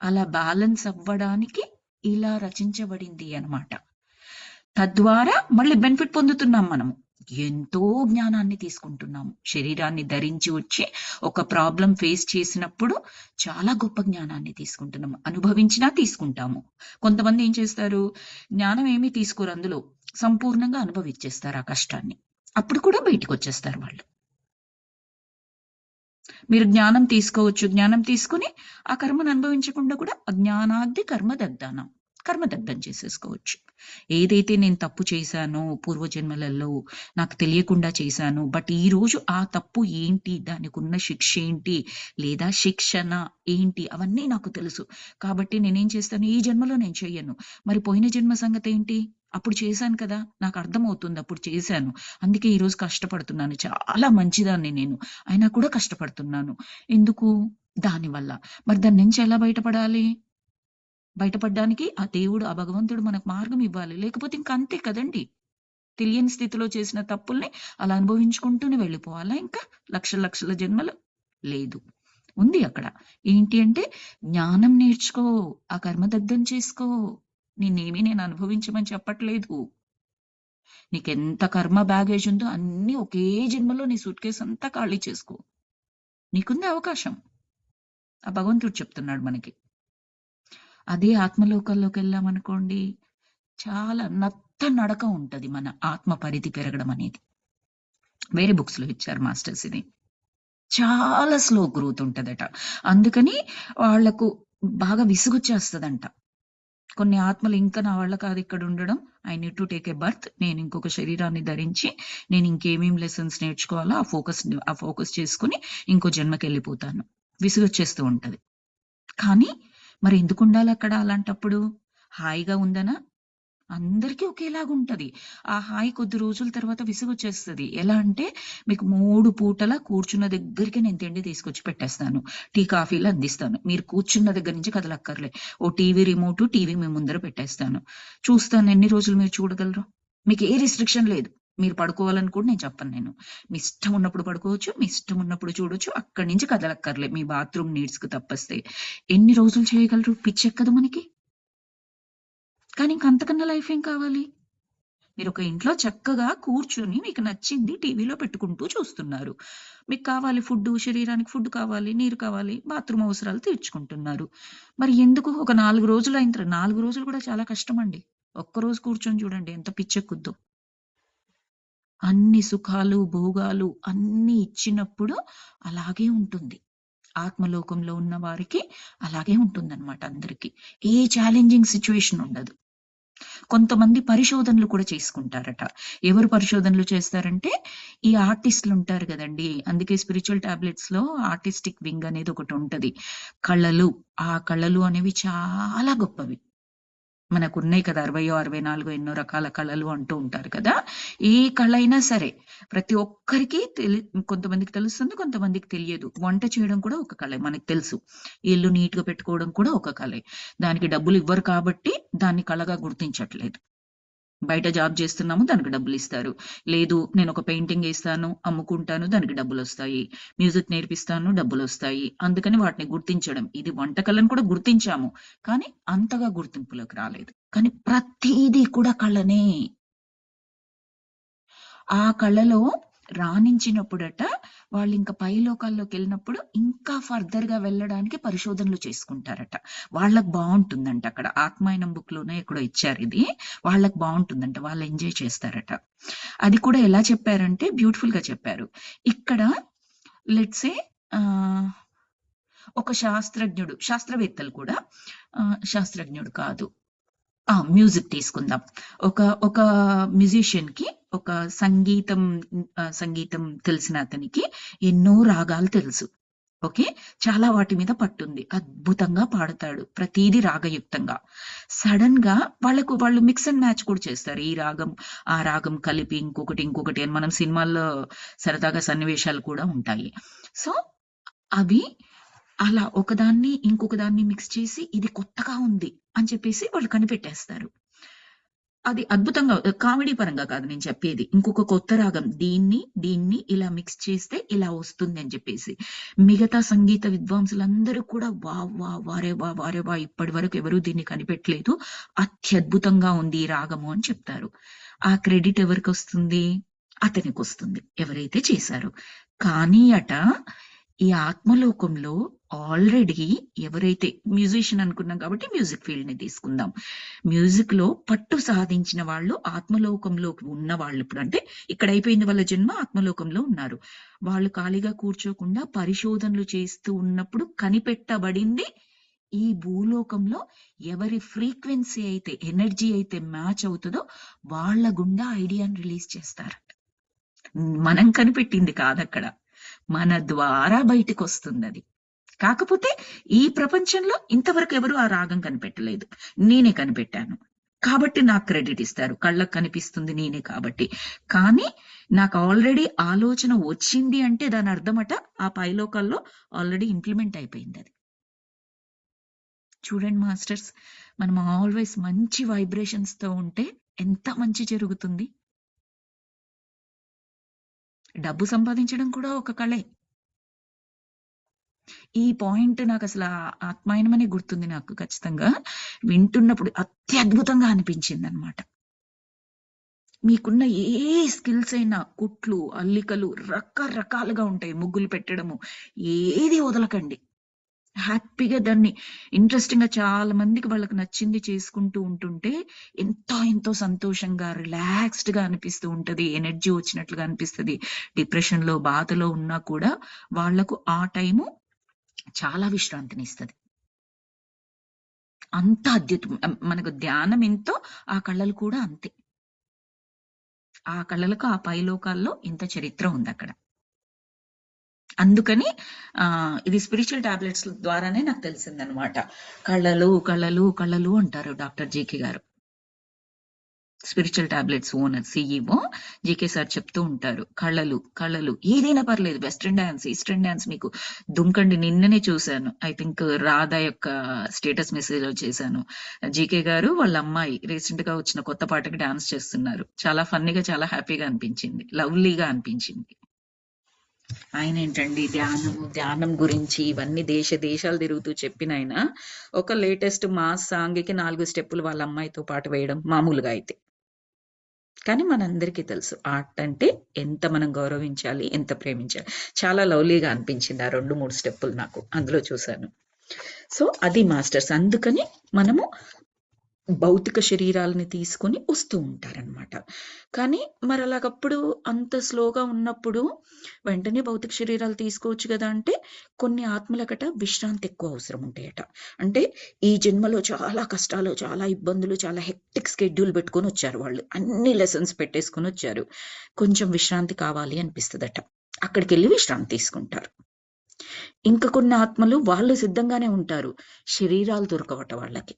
అలా బ్యాలెన్స్ అవ్వడానికి ఇలా రచించబడింది అన్నమాట. తద్వారా మళ్ళీ బెనిఫిట్ పొందుతున్నాం మనము. ఎంతో జ్ఞానాన్ని తీసుకుంటున్నాము. శరీరాన్ని ధరించి వచ్చి ఒక ప్రాబ్లమ్ ఫేస్ చేసినప్పుడు చాలా గొప్ప జ్ఞానాన్ని తీసుకుంటున్నాము. అనుభవించినా తీసుకుంటాము. కొంతమంది ఏం చేస్తారు? జ్ఞానం ఏమీ తీసుకోరు అందులో. సంపూర్ణంగా అనుభవిచ్చేస్తారు ఆ కష్టాన్ని. అప్పుడు కూడా బయటికొచ్చేస్తారు వాళ్ళు. మీరు జ్ఞానం తీసుకోవచ్చు. జ్ఞానం తీసుకొని ఆ కర్మను అనుభవించకుండా కూడా అజ్ఞానాగ్ని కర్మదగ్ధానం. కర్మదగ్ధం చేసేసుకోవచ్చు. ఏదైతే నేను తప్పు చేశానో పూర్వజన్మలలో నాకు తెలియకుండా చేశాను. బట్ ఈరోజు ఆ తప్పు ఏంటి? దానికున్న శిక్ష ఏంటి? లేదా శిక్షణ ఏంటి? అవన్నీ నాకు తెలుసు. కాబట్టి నేనేం చేస్తాను? ఈ జన్మలో నేను చెయ్యను. మరి పోయిన జన్మ సంగతేంటి? అప్పుడు చేశాను కదా! నాకు అర్థమవుతుంది అప్పుడు చేశాను. అందుకే ఈరోజు కష్టపడుతున్నాను. చాలా మంచిదాన్ని నేను. అయినా కూడా కష్టపడుతున్నాను. ఎందుకు? దానివల్ల. మరి దాని నుంచి ఎలా బయటపడాలి? బయటపడ్డానికి ఆ దేవుడు, ఆ భగవంతుడు మనకు మార్గం ఇవ్వాలి. లేకపోతే ఇంక అంతే కదండీ! తెలియని స్థితిలో చేసిన తప్పుల్ని అలా అనుభవించుకుంటూనే వెళ్ళిపోవాలా ఇంకా? లక్షల లక్షల జన్మలు? లేదు. ఉంది అక్కడ. ఏంటి అంటే జ్ఞానం నేర్చుకో. ఆ కర్మ దగ్ధం చేసుకో. నేను అనుభవించమని చెప్పట్లేదు. నీకెంత కర్మ బ్యాగేజ్ ఉందో అన్నీ ఒకే జన్మలో నీ సూట్‌కేస్ అంతా ఖాళీ చేసుకో. నీకుంది అవకాశం. ఆ భగవంతుడు చెప్తున్నాడు మనకి. అదే ఆత్మలోకాల్లోకెళ్ళామనుకోండి, చాలా నత్త నడక ఉంటది మన ఆత్మ పరిధి పెరగడం అనేది. వేరే బుక్స్‌లో ఇచ్చారు మాస్టర్స్ ఇది. చాలా స్లో గ్రోత్ ఉంటదట. అందుకని వాళ్ళకు బాగా విసుగొచ్చేస్తదంట. కొన్ని ఆత్మలు ఇంకా నా వల్ల కాదు ఇక్కడుండడం. I need to take a birth. నేను ఇంకొక శరీరాన్ని ధరించి, నేను ఇంకేమేం లెసన్స్ నేర్చుకోవాలో ఆ ఫోకస్ చేసుకొని ఇంకో జన్మకెళ్ళిపోతాను. విసుగొచ్చేస్తూ ఉంటది. కానీ మరి ఎందుకుండాలక్కడ అలాంటప్పుడు? హాయిగా ఉందనా? అందరికీ ఒకేలాగుంటది. ఆ హాయి కొద్ది రోజుల తర్వాత విసుగొచ్చేస్తది. ఎలా అంటే మీకు 3 పూటల కూర్చున్న దగ్గరికి నేను తిండి తీసుకొచ్చి పెట్టేస్తాను. టీ, కాఫీలు అందిస్తాను. మీరు కూర్చున్న దగ్గర నుంచి కదలక్కర్లే. ఓ టీవీ రిమోటు, టీవీ మీ ముందర పెట్టేస్తాను. చూస్తాను ఎన్ని రోజులు మీరు చూడగలరో. మీకు ఏ రిస్ట్రిక్షన్ లేదు. మీరు పడుకోవాలని కూడా నేను చెప్పను నేను. మీ ఇష్టం ఉన్నప్పుడు పడుకోవచ్చు. మీ ఇష్టం ఉన్నప్పుడు చూడొచ్చు. అక్కడి నుంచి కదలక్కర్లే. మీ బాత్రూమ్ నీడ్స్‌కి తప్పస్తే. ఎన్ని రోజులు చేయగలరు? పిచ్చెక్కదు మనకి. కానీ ఇంక అంతకన్నా లైఫ్ ఏం కావాలి? మీరొక ఇంట్లో చక్కగా కూర్చొని మీకు నచ్చింది టీవీలో పెట్టుకుంటూ చూస్తున్నారు. మీకు కావాలి ఫుడ్డు, శరీరానికి ఫుడ్ కావాలి, నీరు కావాలి, బాత్రూమ్ అవసరాలు తీర్చుకుంటున్నారు. మరి ఎందుకు ఒక 4 రోజులు అయిన 4 రోజులు కూడా చాలా కష్టమండి. ఒక్కరోజు కూర్చొని చూడండి ఎంత పిచ్చెక్కుద్దో. అన్ని సుఖాలు, భోగాలు అన్నీ ఇచ్చినప్పుడు అలాగే ఉంటుంది. ఆత్మలోకంలో ఉన్న వారికి అలాగే ఉంటుందన్నమాట అందరికి. ఏ ఛాలెంజింగ్ సిట్యుయేషన్ ఉండదు. కొంతమంది పరిశోధనలు కూడా చేసుకుంటారట. ఎవరు పరిశోధనలు చేస్తారంటే, ఈ ఆర్టిస్ట్‌లుంటారు గదండీ! అందుకే స్పిరిచ్యువల్ టాబ్లెట్స్‌లో ఆర్టిస్టిక్ వింగ్ అనేది ఒకటుంటది. కళలు, ఆ కళలు అనేవి చాలా గొప్పవి. మనకున్నాయి కదా! 60 64 ఎన్నో రకాల కళలు అంటూ ఉంటారు కదా! ఏ కళ అయినా సరే, ప్రతి ఒక్కరికి కొంతమందికి తెలుస్తుంది, కొంతమందికి తెలియదు. వంట చేయడం కూడా ఒక కళే మనకు తెలుసు. ఇల్లు నీట్‌గా పెట్టుకోవడం కూడా ఒక కళే. దానికి డబ్బులివ్వరు కాబట్టి దాన్ని కళగా గుర్తించట్లేదు. బయట జాబ్ చేస్తున్నాము దానికి డబ్బులిస్తారు. లేదు నేనొక పెయింటింగ్ ఏస్తాను, అమ్ముకుంటాను దానికి డబ్బులొస్తాయి. మ్యూజిక్ నేర్పిస్తాను డబ్బులొస్తాయి. అందుకని వాటిని గుర్తించడం. ఇది వంటకళను కూడా గుర్తించాము. కానీ అంతగా గుర్తింపులోకి రాలేదు. కానీ ప్రతీదీ కూడా కళనే. ఆ కళలో రాణించినప్పుడట వాళ్ళింక పై లోకాల్లోకెళ్ళినప్పుడు ఇంకా ఫర్దర్‌గా వెళ్ళడానికి పరిశోధనలు చేసుకుంటారట. వాళ్ళకి బావుంటుందంట అక్కడ. ఆత్మాయనం బుక్‌లోనో ఎక్కడో ఇచ్చారిది. వాళ్ళకి బావుంటుందంట. వాళ్ళు ఎంజాయ్ చేస్తారట. అది కూడా ఎలా చెప్పారంటే బ్యూటిఫుల్‌గా చెప్పారు. ఇక్కడ లెట్స్ సే ఆహ్, ఒక శాస్త్రవేత్తలు కూడా శాస్త్రజ్ఞుడు కాదు. మ్యూజిక్ తీసుకుందాం. ఒక ఒక మ్యూజిషియన్‌కి ఒక సంగీతం తెలిసిన అతనికి ఎన్నో రాగాలు తెలుసు. ఓకే. చాలా వాటి మీద పట్టుంది. అద్భుతంగా పాడతాడు. ప్రతీదీ రాగయుక్తంగా. సడెన్‌గా వాళ్ళు మిక్స్ అండ్ మ్యాచ్ కూడా చేస్తారు. ఈ రాగం, ఆ రాగం కలిపి ఇంకొకటి అని మనం సినిమాల్లో సరదాగా సన్నివేశాలు కూడా ఉంటాయి. సో, అవి అలా ఒకదాన్ని, ఇంకొక దాన్ని మిక్స్ చేసి ఇది కొత్తగా ఉంది అని చెప్పేసి వాళ్ళు కనిపెట్టేస్తారు. అది అద్భుతంగా కామెడీ పరంగా కాదు నేను చెప్పేది. ఇంకొక కొత్త రాగం దీన్ని ఇలా మిక్స్ చేస్తే ఇలా వస్తుంది అని చెప్పేసి. మిగతా సంగీత విద్వాంసులందరూ కూడా వావ్! వావ్! వారే వాహ్! వారే వాహ్! ఇప్పటి వరకు ఎవరు దీన్ని కనిపెట్టలేదు. అత్యద్భుతంగా ఉంది ఈ రాగము అని చెప్తారు. ఆ క్రెడిట్ ఎవరికొస్తుంది? అతనికొస్తుంది. ఎవరైతే చేశారో. కానీ ఈ ఆత్మలోకంలో ఆల్రెడీ ఎవరైతే మ్యూజిషియన్ అనుకున్నాం కాబట్టి మ్యూజిక్ ఫీల్డ్ ని తీసుకుందాం. మ్యూజిక్ లో పట్టు సాధించిన వాళ్ళు ఆత్మలోకంలోకి ఉన్న వాళ్ళు, ఇప్పుడు అంటే ఇక్కడ అయిపోయింది వాళ్ళ జన్మ, ఆత్మలోకంలో ఉన్నారు. వాళ్ళు ఖాళీగా కూర్చోకుండా పరిశోధనలు చేస్తూ ఉన్నప్పుడు కనిపెట్టబడింది ఈ భూలోకంలో ఎవరి ఫ్రీక్వెన్సీ అయితే, ఎనర్జీ అయితే మ్యాచ్ అవుతుందో వాళ్ళ గుండా ఐడియాని రిలీజ్ చేస్తారు. మనం కనిపెట్టింది కాదక్కడ, మన ద్వారా బయటకు వస్తుంది అది. కాకపోతే ఈ ప్రపంచంలో ఇంతవరకు ఎవరు ఆ రాగం కనిపెట్టలేదు, నేనే కనిపెట్టాను కాబట్టి నాకు క్రెడిట్ ఇస్తారు. కళ్ళకు కనిపిస్తుంది నేనే కాబట్టి. కానీ నాకు ఆల్రెడీ ఆలోచన వచ్చింది అంటే దాని అర్థమట ఆ పైలోకాల్లో ఆల్రెడీ ఇంప్లిమెంట్ అయిపోయింది అది. చూడండి మాస్టర్స్, మనం ఆల్వేస్ మంచి వైబ్రేషన్స్ తో ఉంటే ఎంత మంచి జరుగుతుంది. డబ్బు సంపాదించడం కూడా ఒక కళే. ఈ పాయింట్ నాకు అసలు ఆత్మాయనమనే గుర్తుంది. నాకు ఖచ్చితంగా వింటున్నప్పుడు అత్యద్భుతంగా అనిపించింది అనమాట. మీకున్న ఏ స్కిల్స్ అయినా, కుట్లు, అల్లికలు రకరకాలుగా ఉంటాయి, ముగ్గులు పెట్టడము, ఏది వదలకండి. హ్యాపీగా దాన్ని ఇంట్రెస్టింగ్ గా చాలా మందికి వాళ్ళకి నచ్చింది చేసుకుంటూ ఉంటుంటే ఎంతో సంతోషంగా రిలాక్స్డ్ గా అనిపిస్తూ ఉంటది, ఎనర్జీ వచ్చినట్లుగా అనిపిస్తుంది. డిప్రెషన్ లో, బాధలో ఉన్నా కూడా వాళ్లకు ఆ టైము చాలా విశ్రాంతిని ఇస్తుంది. అంత అద్భుతం. మనకు ధ్యానం ఎంతో ఆ కళలు కూడా అంతే. ఆ కళలకు ఆ పైలోకాల్లో ఇంత చరిత్ర ఉంది అక్కడ. అందుకని ఇది స్పిరిచువల్ టాబ్లెట్స్ ద్వారానే నాకు తెలిసిందనమాట. కళలు కళలు కళలు అంటారు డాక్టర్ జీకే గారు, spiritual tablets owner, CEO GK sir చెప్తూ ఉంటారు. కళలు కళలు ఏదైనా పర్లేదు, వెస్ట్రన్ డాన్స్, ఈస్టర్న్ డాన్స్ మీకు దుంకండి. నిన్ననే చూశాను, ఐ థింక్ రాధా యొక్క స్టేటస్ మెసేజ్ లో చేశాను. జీకే గారు వాళ్ళ అమ్మాయి రీసెంట్ గా వచ్చిన కొత్త పాటకి డాన్స్ చేస్తున్నారు. చాలా ఫన్నీగా, చాలా హ్యాపీగా అనిపించింది, లవ్లీగా అనిపించింది. ఆయన ఏంటండి ధ్యానం గురించి ఇవన్నీ దేశాలు తిరుగుతూ చెప్పిన ఆయన ఒక లేటెస్ట్ మాస్ సాంగ్ కి 4 స్టెప్పులు వాళ్ళ అమ్మాయితో పాటు వేయడం మామూలుగా అయితే. కానీ మనందరికీ తెలుసు ఆర్ట్ అంటే ఎంత మనం గౌరవించాలి, ఎంత ప్రేమించాలి. చాలా లవ్లీగా అనిపించింది ఆ 2-3 స్టెప్పులు నాకు అందులో చూశాను. సో అది మాస్టర్స్. అందుకని మనము భౌతిక శరీరాలని తీసుకొని వస్తూ ఉంటారనమాట. కానీ మరి అలాగప్పుడు అంత స్లోగా ఉన్నప్పుడు వెంటనే భౌతిక శరీరాలు తీసుకోవచ్చు కదా అంటే, కొన్ని ఆత్మలకట విశ్రాంతి ఎక్కువ అవసరం ఉంటాయట. అంటే ఈ జన్మలో చాలా కష్టాలు, చాలా ఇబ్బందులు, చాలా హెక్టిక్ స్కెడ్యూల్ పెట్టుకొని వచ్చారు వాళ్ళు, అన్ని లెసన్స్ పెట్టేసుకొని వచ్చారు. కొంచెం విశ్రాంతి కావాలి అనిపిస్తుందట, అక్కడికి వెళ్ళి విశ్రాంతి తీసుకుంటారు. ఇంకా కొన్ని ఆత్మలు వాళ్ళు సిద్ధంగానే ఉంటారు, శరీరాలు దొరకవట వాళ్ళకి.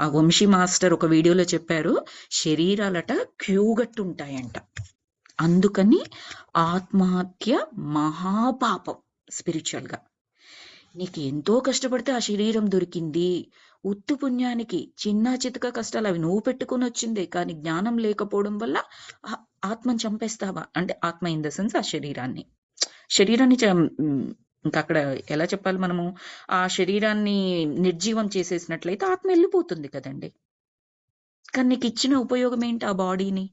ఆ వంశీ మాస్టర్ ఒక వీడియోలో చెప్పారు, శరీరాలట క్యూగట్టు ఉంటాయంట. అందుకని ఆత్మహత్య మహాపాపం స్పిరిచువల్ గా. నీకు ఎంతో కష్టపడితే ఆ శరీరం దొరికింది, ఉత్తు పుణ్యానికి చిన్న చితక కష్టాలు అవి నువ్వు పెట్టుకుని వచ్చిందే, కానీ జ్ఞానం లేకపోవడం వల్ల ఆత్మని చంపేస్తావా అంటే, ఆత్మ ఇన్ ద సెన్స్ ఆ శరీరాన్ని ఇంకా అక్కడ ఎలా చెప్పాలి, మనము ఆ శరీరాన్ని నిర్జీవం చేసేసినట్లయితే ఆత్మ వెళ్ళిపోతుంది కదండి. కానీ నీకు ఇచ్చిన ఉపయోగం ఏంటి ఆ బాడీని?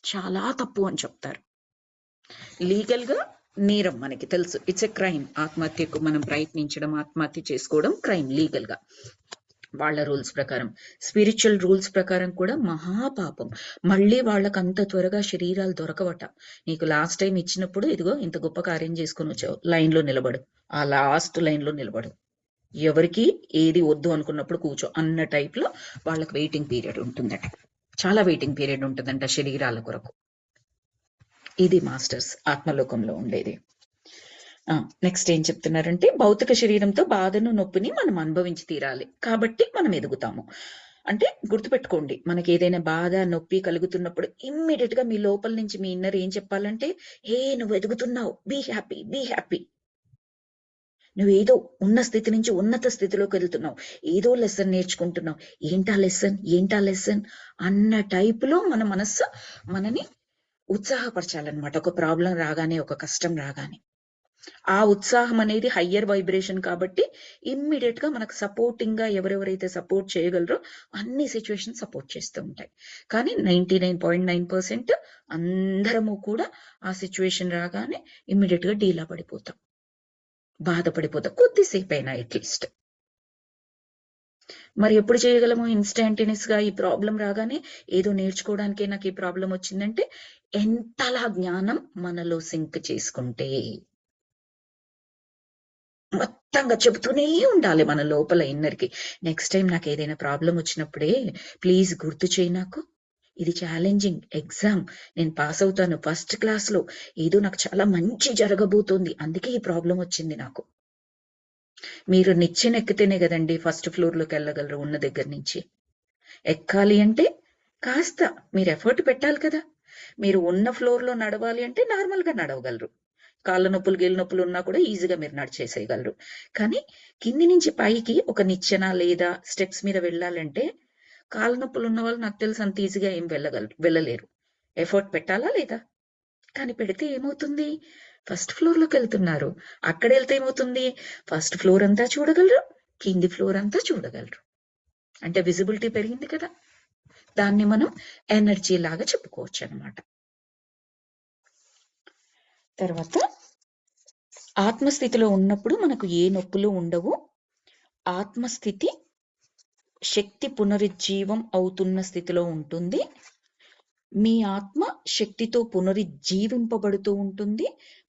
చాలా తప్పు అని చెప్తారు. లీగల్ గా నేరం, మనకి తెలుసు, ఇట్స్ ఎ క్రైమ్. ఆత్మహత్యకు మనం ప్రయత్నించడం, ఆత్మహత్య చేసుకోవడం క్రైమ్ లీగల్ గా వాళ్ళ రూల్స్ ప్రకారం. స్పిరిచువల్ రూల్స్ ప్రకారం కూడా మహాపాపం. మళ్ళీ వాళ్ళకి అంత త్వరగా శరీరాలు దొరకవట. నీకు లాస్ట్ టైం ఇచ్చినప్పుడు ఇదిగో ఇంత గొప్ప కార్యం చేసుకుని వచ్చావు, లైన్ లో నిలబడు, ఆ లాస్ట్ లైన్ లో నిలబడు, ఎవరికి ఏది వద్దు అనుకున్నప్పుడు కూర్చో అన్న టైప్ లో వాళ్ళకి వెయిటింగ్ పీరియడ్ ఉంటుందట. చాలా వెయిటింగ్ పీరియడ్ ఉంటుందంట శరీరాల కొరకు. ఇది మాస్టర్స్ ఆత్మలోకంలో ఉండేది. నెక్స్ట్ ఏం చెప్తున్నారంటే, భౌతిక శరీరంతో బాధను, నొప్పిని మనం అనుభవించి తీరాలి కాబట్టి మనం ఎదుగుతాము. అంటే గుర్తుపెట్టుకోండి, మనకి ఏదైనా బాధ, నొప్పి కలుగుతున్నప్పుడు ఇమ్మీడియట్ గా మీ లోపల నుంచి మీ ఇన్నర్ ఏం చెప్పాలంటే, హే నువ్వు ఎదుగుతున్నావు, బీ హ్యాపీ, బీ హ్యాపీ. నువ్వేదో ఉన్న స్థితి నుంచి ఉన్నత స్థితిలోకి వెళ్తున్నావు, ఏదో లెసన్ నేర్చుకుంటున్నావు, ఏంటా లెసన్ అన్న టైపులో మన మనస్సు మనని ఉత్సాహపరచాలన్నమాట. ఒక ప్రాబ్లం రాగానే, ఒక కష్టం రాగానే ఆ ఉత్సాహం అనేది హయ్యర్ వైబ్రేషన్ కాబట్టి ఇమ్మీడియట్ గా మనకు సపోర్టింగ్ గా ఎవరెవరైతే సపోర్ట్ చేయగలరో అన్ని సిచ్యువేషన్ సపోర్ట్ చేస్తూ ఉంటాయి. కానీ 99.9% అందరము కూడా ఆ సిచ్యువేషన్ రాగానే ఇమ్మీడియట్ గా డీలా పడిపోతాం. బాధపడిపోతాం కొద్దిసేపు అయినా అట్లీస్ట్. మరి ఎప్పుడు చేయగలము? ఇన్స్టాంటేనియస్ గా ఈ ప్రాబ్లం రాగానే ఏదో నేర్చుకోవడానికే నాకు ఈ ప్రాబ్లం వచ్చిందంటే ఎంతలా జ్ఞానం మనలో సింక్ చేసుకుంటే. మొత్తంగా చెబుతూనే ఉండాలి మన లోపల ఇన్నర్కి. నెక్స్ట్ టైం నాకు ఏదైనా ప్రాబ్లం వచ్చినప్పుడే ప్లీజ్ గుర్తు చేయి నాకు. ఇది ఛాలెంజింగ్ ఎగ్జామ్, నేను పాస్ అవుతాను ఫస్ట్ క్లాస్ లో, ఏదో నాకు చాలా మంచి జరగబోతోంది, అందుకే ఈ ప్రాబ్లం వచ్చింది నాకు. మీరు నిచ్చెన ఎక్కితేనే కదండి ఫస్ట్ ఫ్లోర్ లోకి వెళ్ళగలరు ఉన్న దగ్గర నుంచి. ఎక్కాలి అంటే కాస్త మీరు ఎఫర్ట్ పెట్టాలి కదా. మీరు ఉన్న ఫ్లోర్ లో నడవాలి అంటే నార్మల్ గా నడవగలరు. కాళ్ళ నొప్పులు గీళ్ళ నొప్పులు ఉన్నా కూడా ఈజీగా మీరు నడిచేసేయగలరు. కానీ కింది నుంచి పైకి ఒక నిచ్చెన లేదా స్టెప్స్ మీద వెళ్ళాలంటే కాళ్ళ నొప్పులు ఉన్న వాళ్ళు నాకు తెలుసు అంత ఈజీగా ఏం వెళ్ళలేరు. ఎఫర్ట్ పెట్టాలా లేదా? కానీ పెడితే ఏమవుతుంది? ఫస్ట్ ఫ్లోర్ లోకి వెళ్తున్నారు. అక్కడ వెళ్తే ఏమవుతుంది? ఫస్ట్ ఫ్లోర్ అంతా చూడగలరు, కింది ఫ్లోర్ అంతా చూడగలరు. అంటే విజిబిలిటీ పెరిగింది కదా. దాన్ని మనం ఎనర్జీ లాగా చెప్పుకోవచ్చు అనమాట. తర్వాత ఆత్మస్థితిలో ఉన్నప్పుడు మనకు ఏ నొప్పులు ఉండవు. ఆత్మస్థితి శక్తి పునరుజ్జీవం అవుతున్న స్థితిలో ఉంటుంది. మీ ఆత్మ శక్తితో పునరుజ్జీవింపబడుతూ ఉంటుంది.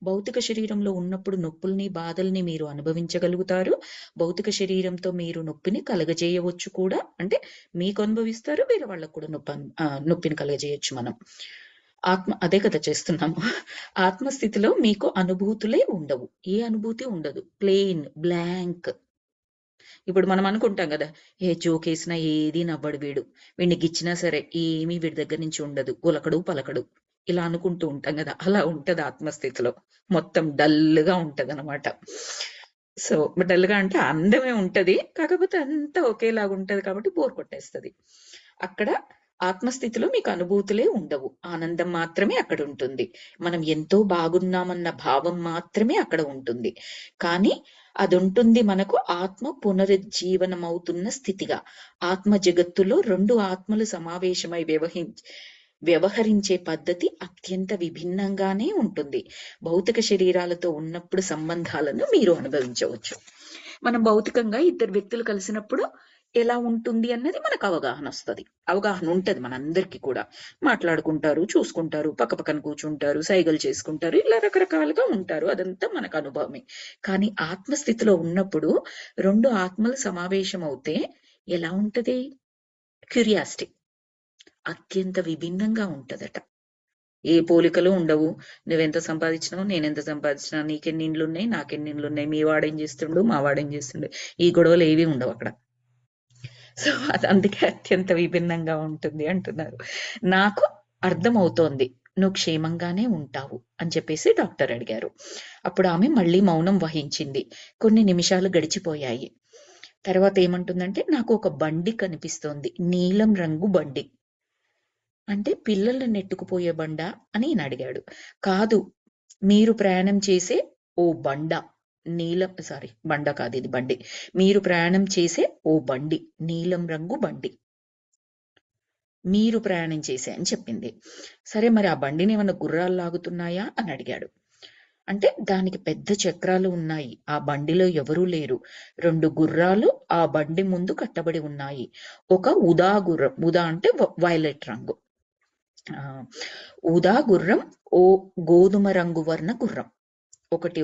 భౌతిక శరీరంలో ఉన్నప్పుడు నొప్పుల్ని బాధల్ని మీరు అనుభవించగలుగుతారు. భౌతిక శరీరంతో మీరు నొప్పిని కలగజేయవచ్చు కూడా. అంటే మీకు అనుభవిస్తారు, వేరే వాళ్ళకు కూడా నొప్పిని కలగజేయచ్చు మనం. అదే కదా చేస్తున్నాము. ఆత్మస్థితిలో మీకు అనుభూతులే ఉండవు. ఏ అనుభూతి ఉండదు. Plain blank. ఇప్పుడు మనం అనుకుంటాం కదా, ఏ జోక్ వేసినా ఏది నవ్వడు వీడు, వీడిని గిచ్చినా సరే ఏమీ వీడి దగ్గర నుంచి ఉండదు, ఉలకడు పలకడు, ఇలా అనుకుంటూ ఉంటాం కదా. అలా ఉంటది ఆత్మస్థితిలో. మొత్తం డల్ గా ఉంటది అనమాట. సో డల్ గా అంటే అందమే ఉంటది, కాకపోతే అంతా ఒకేలాగా ఉంటది కాబట్టి బోర్ కొట్టేస్తది. అక్కడ ఆత్మస్థితిలో మీకు అనుభూతులే ఉండవు. ఆనందం మాత్రమే అక్కడ ఉంటుంది. మనం ఎంతో బాగున్నామన్న భావం మాత్రమే అక్కడ ఉంటుంది. కానీ అది ఉంటుంది మనకు ఆత్మ పునరుజ్జీవనమవుతున్న స్థితిగా. ఆత్మ జగత్తులో రెండు ఆత్మలు సమావేశమై వ్యవహరించే పద్ధతి అత్యంత విభిన్నంగానే ఉంటుంది. భౌతిక శరీరాలతో ఉన్నప్పుడు సంబంధాలను మీరు అనుభవించవచ్చు. మనం భౌతికంగా ఇద్దరు వ్యక్తులు కలిసినప్పుడు ఎలా ఉంటుంది అన్నది మనకు అవగాహన వస్తుంది. అవగాహన ఉంటది మనందరికీ కూడా. మాట్లాడుకుంటారు, చూసుకుంటారు, పక్కపక్కన కూర్చుంటారు, సైగలు చేసుకుంటారు, ఇలా రకరకాలుగా ఉంటారు. అదంతా మనకు అనుభవమే. కానీ ఆత్మస్థితిలో ఉన్నప్పుడు రెండు ఆత్మలు సమావేశం అవుతే ఎలా ఉంటది? క్యూరియాసిటీ అత్యంత విభిన్నంగా ఉంటదట. ఏ పోలికలు ఉండవు. నువ్వెంత సంపాదించినావు, నేనెంత సంపాదించినా, నీకెన్ని ఇండ్లున్నాయి, నాకెన్ని ఇండ్లున్నాయి, మీ వాడేం చేస్తుండు, మా వాడేం చేస్తుండు, ఈ గొడవలు ఏవి ఉండవు అక్కడ. సో అది అందుకే అత్యంత విభిన్నంగా ఉంటుంది అంటున్నారు. నాకు అర్థమవుతోంది నువ్వు క్షేమంగానే ఉంటావు అని చెప్పేసి డాక్టర్ అడిగారు. అప్పుడు ఆమె మళ్ళీ మౌనం వహించింది. కొన్ని నిమిషాలు గడిచిపోయాయి. తర్వాత ఏమంటుందంటే, నాకు ఒక బండి కనిపిస్తోంది, నీలం రంగు బండి. అంటే పిల్లల్ని నెట్టుకుపోయే బండా అని ఈయన అడిగాడు. కాదు, మీరు ప్రయాణం చేసే ఓ బండ. బండ కాదు, ఇది బండి. మీరు ప్రయాణం చేసే ఓ బండి, నీలం రంగు బండి. మీరు ప్రయాణం చేసే అని చెప్పింది. సరే, మరి ఆ బండిని ఏమన్నా గుర్రాలు లాగుతున్నాయా అని అడిగాడు. అంటే దానికి పెద్ద చక్రాలు ఉన్నాయి. ఆ బండిలో ఎవరూ లేరు. 2 గుర్రాలు ఆ బండి ముందు కట్టబడి ఉన్నాయి. ఒక ఊదా గుర్రం, ఊదా అంటే వైలెట్ రంగు. ఊదా గుర్రం, ఓ గోధుమ రంగు వర్ణ గుర్రం. ఒకటి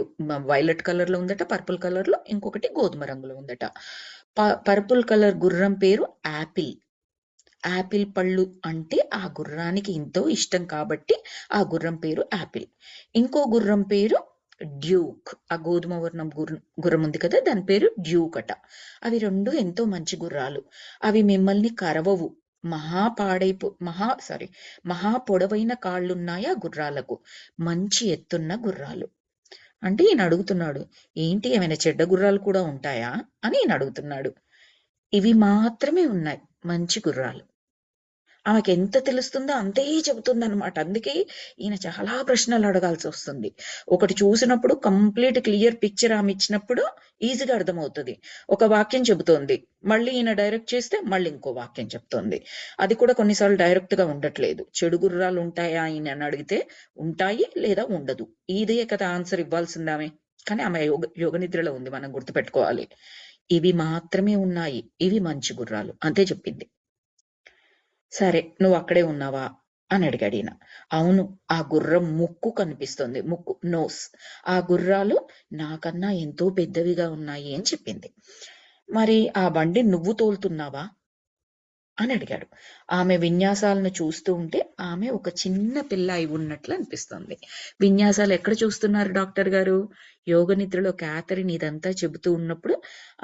వైలెట్ కలర్ లో ఉందట, పర్పుల్ కలర్ లో, ఇంకొకటి గోధుమ రంగులో ఉందట. పర్పుల్ కలర్ గుర్రం పేరు యాపిల్. యాపిల్ పళ్ళు అంటే ఆ గుర్రానికి ఎంతో ఇష్టం కాబట్టి ఆ గుర్రం పేరు యాపిల్. ఇంకో గుర్రం పేరు డ్యూక్. ఆ గోధుమ వర్ణం గుర్రం ఉంది కదా, దాని పేరు డ్యూక్ అట. అవి రెండు ఎంతో మంచి గుర్రాలు. అవి మిమ్మల్ని కరవవు. మహా పొడవైన కాళ్ళున్నాయి ఆ గుర్రాలకు. మంచి ఎత్తున్న గుర్రాలు. అంటే ఈయన అడుగుతున్నాడు, ఏంటి ఏమైనా చెడ్డ గుర్రాలు కూడా ఉంటాయా అని ఈయన అడుగుతున్నాడు. ఇవి మాత్రమే ఉన్నాయి మంచి గుర్రాలు. ఆమెకి ఎంత తెలుస్తుందో అంతే చెబుతుందన్నమాట. అందుకే ఈయన చాలా ప్రశ్నలు అడగాల్సి వస్తుంది. ఒకటి చూసినప్పుడు కంప్లీట్ క్లియర్ పిక్చర్ ఆమె ఇచ్చినప్పుడు ఈజీగా అర్థమవుతుంది. ఒక వాక్యం చెబుతోంది, మళ్ళీ ఈయన డైరెక్ట్ చేస్తే మళ్ళీ ఇంకో వాక్యం చెప్తోంది. అది కూడా కొన్నిసార్లు డైరెక్ట్ గా ఉండట్లేదు. చెడు గుర్రాలు ఉంటాయా అని అడిగితే ఉంటాయి, లేదా ఉండదు. ఇదే కదా ఆన్సర్ ఇవ్వాల్సిందామే. కానీ ఆమె యోగ నిద్రలో ఉంది, మనం గుర్తుపెట్టుకోవాలి. ఇవి మాత్రమే ఉన్నాయి, ఇవి మంచి గుర్రాలు అంతే చెప్పింది. సరే, నువ్వు అక్కడే ఉన్నావా అని అడిగాడు ఈయన. అవును, ఆ గుర్రం ముక్కు కనిపిస్తుంది, ముక్కు, నోస్. ఆ గుర్రాలు నాకన్నా ఎంతో పెద్దవిగా ఉన్నాయి అని చెప్పింది. మరి ఆ బండి నువ్వు తోలుతున్నావా అని అడిగాడు. ఆమె విన్యాసాలను చూస్తూ ఉంటే ఆమె ఒక చిన్న పిల్ల అయి ఉన్నట్లు అనిపిస్తుంది. విన్యాసాలు ఎక్కడ చూస్తున్నారు డాక్టర్ గారు? యోగ నిద్రలో క్యాథరిన్ ఇదంతా చెబుతూ ఉన్నప్పుడు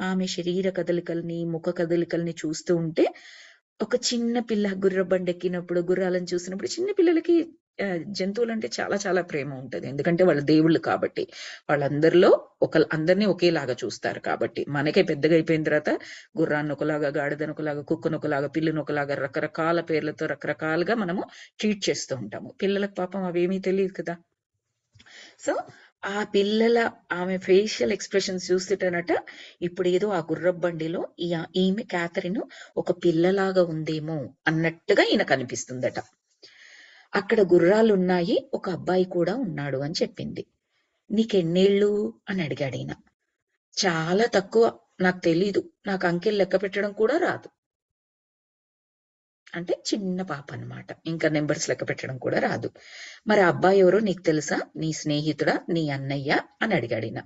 ఆమె శరీర కదలికల్ని, ముఖ కదలికల్ని చూస్తూ ఉంటే ఒక చిన్న పిల్ల గుర్ర బండి ఎక్కినప్పుడు, గుర్రాలను చూసినప్పుడు చిన్న పిల్లలకి జంతువులంటే చాలా చాలా ప్రేమ ఉంటది. ఎందుకంటే వాళ్ళ దేవుళ్ళు కాబట్టి. వాళ్ళందరిలో అందరినీ ఒకేలాగా చూస్తారు కాబట్టి. మనకే పెద్దగా అయిపోయిన తర్వాత గుర్రాన్ని ఒకలాగా, గాడిదను ఒకలాగా, కుక్కను ఒకలాగా, పిల్లిని ఒకలాగా రకరకాల పేర్లతో రకరకాలుగా మనము ట్రీట్ చేస్తూ ఉంటాము. పిల్లలకు పాపం అవేమీ తెలియదు కదా. సో ఆ పిల్లల ఆమె ఫేషియల్ ఎక్స్ప్రెషన్స్ చూస్తుంటేనట ఇప్పుడు ఏదో ఆ గుర్రపు బండిలో ఈమె క్యాథరిన్ ఒక పిల్లలాగా ఉందేమో అన్నట్టుగా ఈయన కనిపిస్తుందట. అక్కడ గుర్రాలు ఉన్నాయి, ఒక అబ్బాయి కూడా ఉన్నాడు అని చెప్పింది. నీకెన్నేళ్ళు అని అడిగాడు ఈయన. చాలా తక్కువ, నాకు తెలీదు, నాకు అంకెలు లెక్క పెట్టడం కూడా రాదు. అంటే చిన్న పాప అన్నమాట, ఇంకా నెంబర్స్ లెక్క పెట్టడం కూడా రాదు. మరి ఆ అబ్బాయి ఎవరో నీకు తెలుసా? నీ స్నేహితుడా, నీ అన్నయ్య అని అడిగాడిన.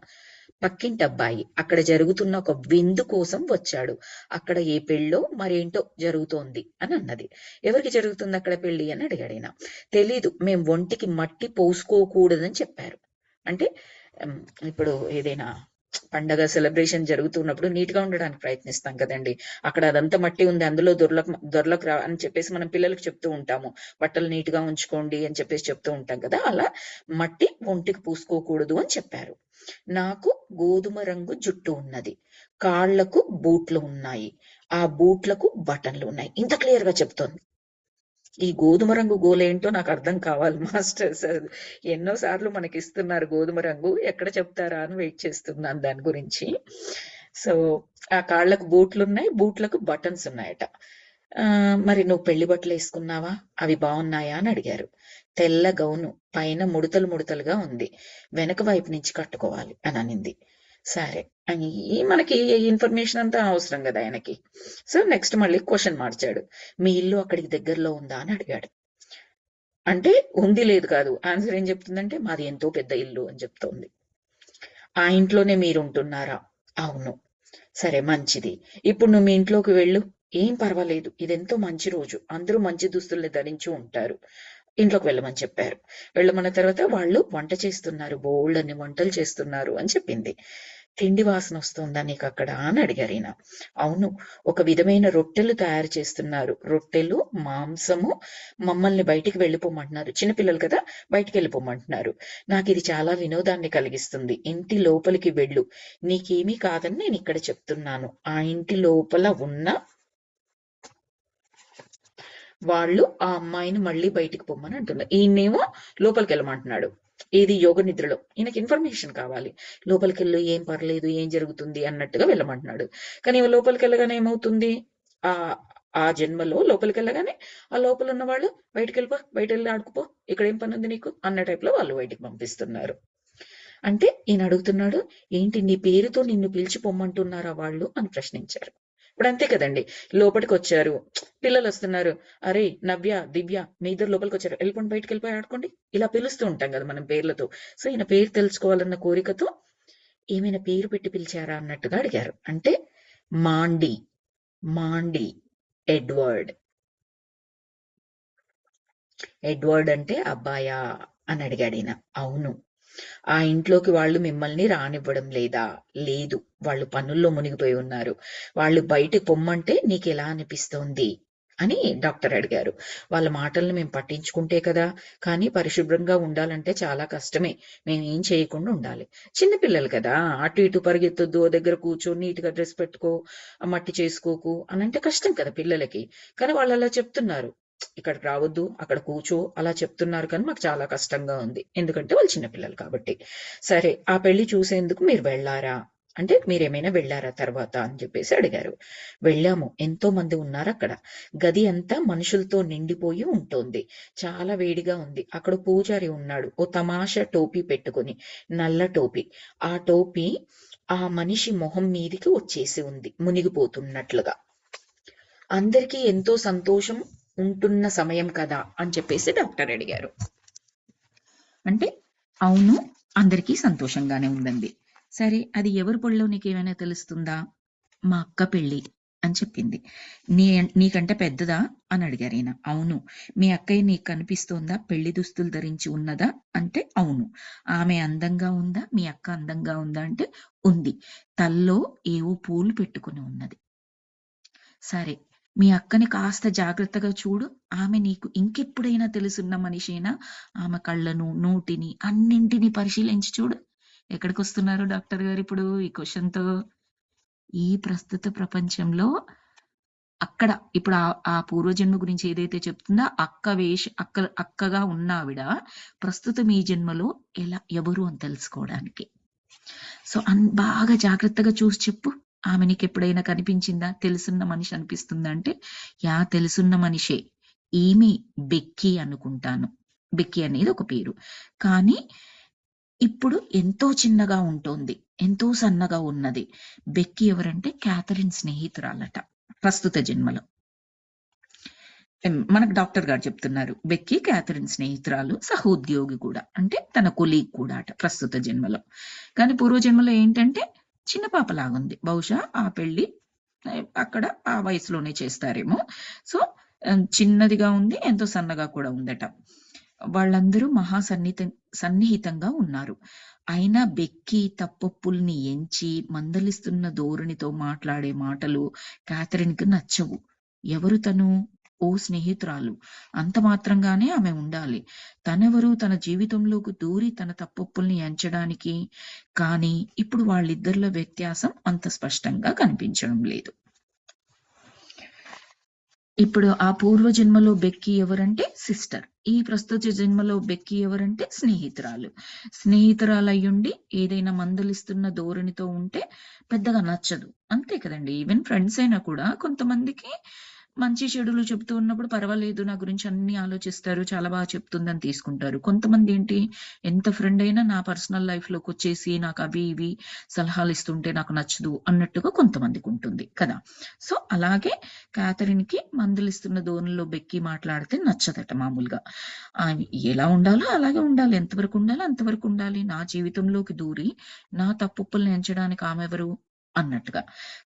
పక్కింటి అబ్బాయి, అక్కడ జరుగుతున్న ఒక విందు కోసం వచ్చాడు, అక్కడ ఏ పెళ్ళో మరేంటో జరుగుతోంది అని అన్నది. ఎవరికి జరుగుతుంది అక్కడ పెళ్లి అని అడిగాడిన. తెలీదు, మేము ఒంటికి మట్టి పోసుకోకూడదని చెప్పారు. అంటే ఇప్పుడు ఏదైనా పండగ సెలబ్రేషన్ జరుగుతున్నప్పుడు నీట్ గా ఉండడానికి ప్రయత్నిస్తాం కదండి. అక్కడ అదంతా మట్టి ఉంది, అందులో దొరలకు రా అని చెప్పేసి మనం పిల్లలకు చెప్తూ ఉంటాము, బట్టలు నీట్ గా ఉంచుకోండి అని చెప్పేసి చెప్తూ ఉంటాం కదా. అలా మట్టి ఒంటికి పూసుకోకూడదు అని చెప్పారు. నాకు గోధుమ రంగు జుట్టు ఉన్నది, కాళ్లకు బూట్లు ఉన్నాయి, ఆ బూట్లకు బటన్లు ఉన్నాయి. ఇంత క్లియర్ గా చెప్తోంది. ఈ గోధుమ రంగు గోలేంటో నాకు అర్థం కావాలి మాస్టర్స్. ఎన్నో సార్లు మనకి ఇస్తున్నారు గోధుమ రంగు, ఎక్కడ చెప్తారా అని వెయిట్ చేస్తున్నాను దాని గురించి. సో ఆ కాళ్లకు బూట్లు ఉన్నాయి, బూట్లకు బటన్స్ ఉన్నాయట. మరి నువ్వు పెళ్లి బట్టలు వేసుకున్నావా, అవి బాగున్నాయా అని అడిగారు. తెల్ల గౌను, పైన ముడతలు ముడతలుగా ఉంది, వెనక వైపు నుంచి కట్టుకోవాలి అని అనింది. సరే అని మనకి ఇన్ఫర్మేషన్ అంతా అవసరం కదా ఆయనకి. సో నెక్స్ట్ మళ్ళీ క్వశ్చన్ మార్చాడు. మీ ఇల్లు అక్కడికి దగ్గరలో ఉందా అని అడిగాడు. అంటే ఉంది లేదు కాదు, ఆన్సర్ ఏం చెప్తుందంటే మాది ఎంతో పెద్ద ఇల్లు అని చెప్తోంది. ఆ ఇంట్లోనే మీరు ఉంటున్నారా? అవును. సరే మంచిది, ఇప్పుడు నువ్వు మీ ఇంట్లోకి వెళ్ళు. ఏం పర్వాలేదు, ఇదెంతో మంచి రోజు, అందరూ మంచి దుస్తుల్ని ధరించి ఉంటారు, ఇంట్లోకి వెళ్ళమని చెప్పారు. వెళ్ళమన్న తర్వాత వాళ్ళు వంట చేస్తున్నారు, బోల్డ్ అన్ని వంటలు చేస్తున్నారు అని చెప్పింది. తిండి వాసన వస్తుందా నీకు అక్కడ అని అడిగారు ఈయన. అవును, ఒక విధమైన రొట్టెలు తయారు చేస్తున్నారు, రొట్టెలు, మాంసము. మమ్మల్ని బయటికి వెళ్ళిపోమంటున్నారు, చిన్నపిల్లలు కదా, బయటికి వెళ్ళిపోమంటున్నారు. నాకు ఇది చాలా వినోదాన్ని కలిగిస్తుంది, ఇంటి లోపలికి వెళ్ళు, నీకేమీ కాదని నేను ఇక్కడ చెప్తున్నాను. ఆ ఇంటి లోపల ఉన్న వాళ్ళు ఆ అమ్మాయిని మళ్ళీ బయటికి పొమ్మని అంటున్నారు. ఈయనేమో లోపలికి వెళ్ళమంటున్నాడు. ఇది యోగ నిద్రలో ఈయనకి ఇన్ఫర్మేషన్ కావాలి. లోపలికి వెళ్ళు, ఏం పర్లేదు, ఏం జరుగుతుంది అన్నట్టుగా వెళ్ళమంటున్నాడు. కానీ లోపలికి వెళ్ళగానే ఏమవుతుంది, ఆ ఆ జన్మలో లోపలికి వెళ్ళగానే ఆ లోపల ఉన్న వాళ్ళు బయటికి వెళ్ళిపో, బయట వెళ్ళి ఆడుకుపో, ఇక్కడ ఏం పని ఉంది నీకు అన్న టైప్ లో వాళ్ళు బయటికి పంపిస్తున్నారు. అంటే ఈయన అడుగుతున్నాడు, ఏంటి నీ పేరుతో నిన్ను పిలిచి పొమ్మంటున్నారా వాళ్ళు అని ప్రశ్నించారు. ఇప్పుడు అంతే కదండి, లోపలికి వచ్చారు, పిల్లలు వస్తున్నారు, అరే నవ్య, దివ్య, మీ ఇద్దరు లోపలికి వచ్చారు, వెళ్ళిపోండి, బయటకు వెళ్ళిపోయి ఆడుకోండి, ఇలా పిలుస్తూ ఉంటాం కదా మనం పేర్లతో. సో ఈయన పేరు తెలుసుకోవాలన్న కోరికతో ఏమైనా పేరు పెట్టి పిలిచారా అన్నట్టుగా అడిగారు. అంటే మాండి, మాండి, ఎడ్వర్డ్. ఎడ్వర్డ్ అంటే అబ్బాయా అని అడిగాడు ఈయన. అవును. ఆ ఇంట్లోకి వాళ్ళు మిమ్మల్ని రానివ్వడం లేదా? లేదు, వాళ్ళు పనుల్లో మునిగిపోయి ఉన్నారు, వాళ్ళు బయటికి పొమ్మంటే నీకు ఎలా అనిపిస్తోంది అని డాక్టర్ అడిగారు. వాళ్ళ మాటలను మేము పట్టించుకుంటే కదా, కానీ పరిశుభ్రంగా ఉండాలంటే చాలా కష్టమే, మేము ఏం చేయకుండా ఉండాలి. చిన్నపిల్లలు కదా, అటు ఇటు పరిగెత్తొద్దు, ఓ దగ్గర కూర్చో, నీట్ గా డ్రెస్ పెట్టుకో, మట్టి చేసుకోకు అని అంటే కష్టం కదా పిల్లలకి. కానీ వాళ్ళు అలా చెప్తున్నారు, ఇక్కడికి రావద్దు, అక్కడ కూర్చో, అలా చెప్తున్నారు. కానీ మాకు చాలా కష్టంగా ఉంది, ఎందుకంటే వాళ్ళు చిన్నపిల్లలు కాబట్టి. సరే, ఆ పెళ్లి చూసేందుకు మీరు వెళ్ళారా? అంటే మీరేమైనా వెళ్ళారా తర్వాత అని చెప్పేసి అడిగారు. వెళ్ళాము. ఎంతో మంది ఉన్నారు అక్కడ. గది అంతా మనుషులతో నిండిపోయి ఉంటుంది. చాలా వేడిగా ఉంది. అక్కడ పూజారి ఉన్నాడు. ఓ తమాషా టోపీ పెట్టుకొని, నల్ల టోపీ. ఆ టోపీ ఆ మనిషి మొహం మీదికి వచ్చేసి ఉంది మునిగిపోతున్నట్లుగా. అందరికీ ఎంతో సంతోషం ఉంటున్న సమయం కదా అని చెప్పేసి డాక్టర్ అడిగారు. అంటే అవును, అందరికీ సంతోషంగానే ఉందండి. సరే, అది ఎవరి పొడిలో నీకేమైనా తెలుస్తుందా? మా అక్క పెళ్ళి అని చెప్పింది. నీకంటే పెద్దదా అని అడిగారు ఈయన. అవును. మీ అక్కయ్య నీకు కనిపిస్తోందా? పెళ్లి దుస్తులు ధరించి ఉన్నదా అంటే అవును. ఆమె అందంగా ఉందా? మీ అక్క అందంగా ఉందా అంటే ఉంది. తల్లో ఏవో పూలు పెట్టుకుని ఉన్నది. సరే, మీ అక్కని కాస్త జాగ్రత్తగా చూడు. ఆమె నీకు ఇంకెప్పుడైనా తెలుసున్న మనిషేనా? ఆమె కళ్ళను, నోటిని అన్నింటిని పరిశీలించి చూడు. ఎక్కడికొస్తున్నారు డాక్టర్ గారు ఇప్పుడు ఈ క్వెషన్‌తో? ఈ ప్రస్తుత ప్రపంచంలో అక్కడ ఇప్పుడు ఆ పూర్వజన్మ గురించి ఏదైతే చెప్తుందో అక్కగా ఉన్న ఆవిడ ప్రస్తుతం ఈ జన్మలో ఎవరు అని తెలుసుకోవడానికి. సో, బాగా జాగ్రత్తగా చూసి చెప్పు. ఆమె నీకెప్పుడైనా కనిపించిందా? తెలుసున్న మనిషి అనిపిస్తుందా అంటే, యాహ్! తెలుసున్న మనిషే. ఈమె బెక్కీ అనుకుంటాను. బెక్కీ అనేది ఒక పేరు. కానీ ఇప్పుడు ఎంతో చిన్నగా ఉంటోంది. ఎంతో సన్నగా ఉన్నది. బెక్కీ ఎవరంటే క్యాథరిన్ స్నేహితురాలట ప్రస్తుత జన్మలో. మనకు డాక్టర్ గారు చెప్తున్నారు. బెక్కీ క్యాథరిన్ స్నేహితురాలు, సహోద్యోగి కూడా. అంటే తన కొలీగ్ కూడా అట ప్రస్తుత జన్మలో. కానీ పూర్వజన్మలో ఏంటంటే చిన్న పాపలాగుంది. బహుశా ఆ పెళ్లి అక్కడ ఆ వయసులోనే చేస్తారేమో. సో, చిన్నదిగా ఉంది. ఎంతో సన్నగా కూడా ఉందట. వాళ్ళందరూ సన్నిహితంగా ఉన్నారు. అయినా బెక్కీ తప్పొప్పుల్ని ఎంచి మందలిస్తున్న ధోరణితో మాట్లాడే మాటలు క్యాథరిన్‌కి నచ్చవు. ఎవరు తను? ఓ స్నేహితురాలు. అంత మాత్రంగానే ఆమె ఉండాలి. తనెవరు? తన జీవితంలోకి దూరి తన తప్పొప్పుల్ని ఎంచడానికి. కానీ ఇప్పుడు వాళ్ళిద్దరిలో వ్యత్యాసం అంత స్పష్టంగా కనిపించడం లేదు. ఇప్పుడు ఆ పూర్వ జన్మలో బెక్కీ ఎవరంటే సిస్టర్. ఈ ప్రస్తుత జన్మలో బెక్కీ ఎవరంటే స్నేహితురాలు. స్నేహితురాలయ్యుండి ఏదైనా మందలిస్తున్న ధోరణితో ఉంటే పెద్దగా నచ్చదు. అంతే కదండీ! ఈవెన్ ఫ్రెండ్స్ అయినా కూడా కొంతమందికి మంచి చెడులు చెప్తూ ఉన్నప్పుడు పర్వాలేదు, నా గురించి అన్నీ ఆలోచిస్తారు, చాలా బాగా చెప్తుందని తీసుకుంటారు. కొంతమందేంటి, ఎంత ఫ్రెండ్ అయినా నా పర్సనల్ లైఫ్‌లోకొచ్చేసి నాకు అవి ఇవి సలహాలిస్తుంటే నాకు నచ్చదు అన్నట్టుగా కొంతమందికుంటుంది కదా! సో, అలాగే క్యాథరిన్‌కి మందలిస్తున్న ధోరణిలో బెక్కీ మాట్లాడితే నచ్చదట మామూలుగా. ఎలా ఉండాలో అలాగే ఉండాలి. ఎంతవరకు ఉండాలో అంతవరకు ఉండాలి. నా జీవితంలోకి దూరి నా తప్పొప్పుల్ని ఎంచడానికి ఆమెవరు అన్నట్టుగా.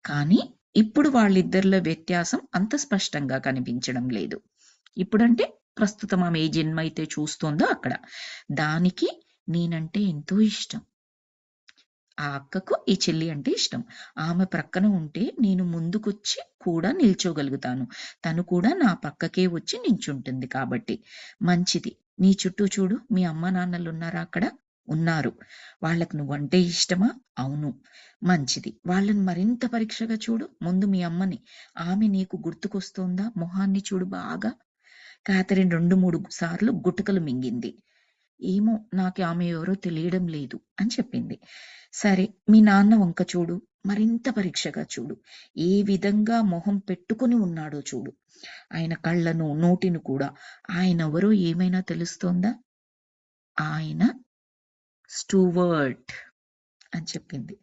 కానీ ఇప్పుడు వాళ్ళిద్దరిలో వ్యత్యాసం అంత స్పష్టంగా కనిపించడం లేదు. ఇప్పుడంటే ప్రస్తుతం ఆమె ఏ జన్మ అయితే చూస్తోందో అక్కడ. దానికి నేనంటే ఎంతో ఇష్టం. ఆ అక్కకు ఈ చెల్లి అంటే ఇష్టం. ఆమె ప్రక్కన ఉంటే నేను ముందుకొచ్చి కూడా నిల్చోగలుగుతాను. తను కూడా నా పక్కకే వచ్చి నించుంటుంది కాబట్టి. మంచిది. నీ చుట్టూ చూడు, మీ అమ్మానాన్నలున్నారా అక్కడ? ఉన్నారు. వాళ్ళకి నువ్వంటే ఇష్టమా? అవును. మంచిది. వాళ్ళని మరింత పరీక్షగా చూడు. ముందు మీ అమ్మని. ఆమె నీకు గుర్తుకొస్తోందా? మొహాన్ని చూడు బాగా. క్యాథరిన్ 2, 3 సార్లు గుటకలు మింగింది. ఏమో నాకు ఆమె ఎవరో తెలియడం లేదు అని చెప్పింది. సరే, మీ నాన్న వంక చూడు. మరింత పరీక్షగా చూడు. ఏ విధంగా మొహం పెట్టుకొని ఉన్నాడో చూడు. ఆయన కళ్ళను, నోటిని కూడా. ఆయనెవరో ఏమైనా తెలుస్తోందా? ఆయన స్టూవర్ట్ అని చెప్పింది.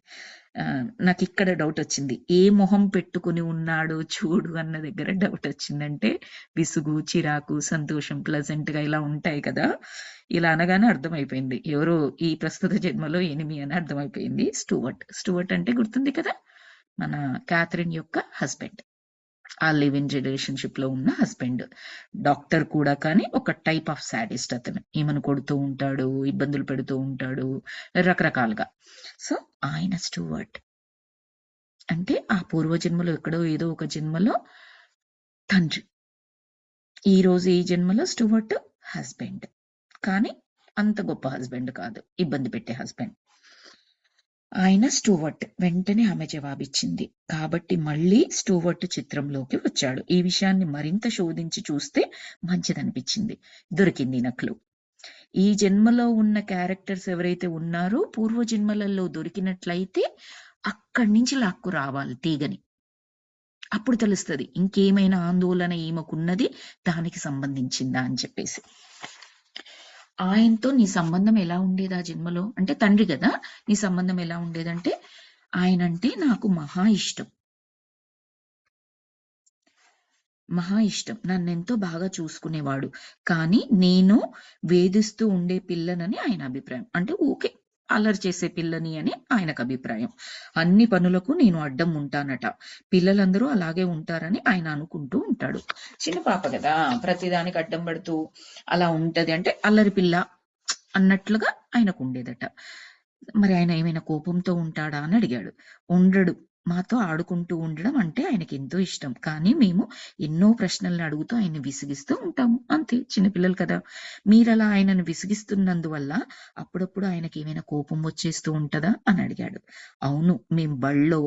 నాకిక్కడ డౌటొచ్చింది. ఏ మొహం పెట్టుకొని ఉన్నాడో చూడు అన్న దగ్గర డౌటొచ్చిందంటే, విసుగు, చిరాకు, సంతోషం, ప్లెజెంట్‌గా ఇలా ఉంటాయి కదా! ఇలా అనగానే అర్థమైపోయింది. ఎవరో ఈ ప్రస్తుత జన్మలో ఎనిమి అని అర్థమైపోయింది. స్టూవర్ట్. స్టూవర్ట్ అంటే గుర్తుంది కదా! మన క్యాథరిన్ యొక్క హస్బెండ్. ఆ లివ్ ఇన్ రిలేషన్‌షిప్‌లో ఉన్న హస్బెండ్. డాక్టర్ కూడా కానీ ఒక టైప్ ఆఫ్ సాడిస్ట్ అతను. ఈమెను కొడుతూ ఉంటాడు, ఇబ్బందులు పెడుతూ ఉంటాడు రకరకాలుగా. సో, ఆయన స్టూవర్ట్. అంటే ఆ పూర్వజన్మలో ఎక్కడో ఏదో ఒక జన్మలో తండ్రి. ఈరోజు ఈ జన్మలో స్టూవర్ట్ హస్బెండ్. కానీ అంత గొప్ప హస్బెండ్ కాదు. ఇబ్బంది పెట్టే హస్బెండ్. ఆయన స్టూవర్ట్. వెంటనే ఆమె జవాబిచ్చింది. కాబట్టి మళ్ళీ స్టూవర్ట్ చిత్రంలోకి వచ్చాడు. ఈ విషయాన్ని మరింత శోధించి చూస్తే మంచిదనిపించింది. దొరికింది నక్లు. ఈ జన్మలో ఉన్న క్యారెక్టర్స్ ఎవరైతే ఉన్నారో పూర్వ జన్మలలో దొరికినట్లయితే అక్కడి నుంచి లాక్కు రావాలి తీగని. అప్పుడు తెలుస్తది ఇంకేమైనా ఆందోళన ఈమెకున్నది దానికి సంబంధించిందా అని చెప్పేసి. ఆయనతో నీ సంబంధం ఎలా ఉండేది ఆ జన్మలో? అంటే తండ్రి గదా! నీ సంబంధం ఎలా ఉండేదంటే, ఆయనంటే నాకు మహా ఇష్టం. మహా ఇష్టం. నన్నెంతో బాగా చూసుకునేవాడు. కానీ నేను వేధిస్తూ ఉండే పిల్లనని ఆయన అభిప్రాయం. అంటే ఊకే అల్లరి చేసే పిల్లని అని ఆయనకు అభిప్రాయం. అన్ని పనులకు నేను అడ్డం ఉంటానట. పిల్లలందరూ అలాగే ఉంటారని ఆయన అనుకుంటూ ఉంటాడు. చిన్న పాప గదా! ప్రతిదానికి అడ్డం పడుతూ అలా ఉంటది. అంటే అల్లరి పిల్ల అన్నట్లుగా ఆయనకుండేదట. మరి ఆయన ఏమైనా కోపంతో ఉంటాడా అని అడిగాడు. ఉండడు. మాతో ఆడుకుంటూ ఉండడం అంటే ఆయనకెంతో ఇష్టం. కానీ మేము ఎన్నో ప్రశ్నలను అడుగుతూ ఆయన్ని విసిగిస్తూ ఉంటాము. అంతే చిన్నపిల్లలు కదా! మీరలా ఆయనను విసిగిస్తున్నందువల్ల అప్పుడప్పుడు ఆయనకేమైనా కోపం వచ్చేస్తూ ఉంటదా? అని అడిగాడు. అవును. మేము బడిలో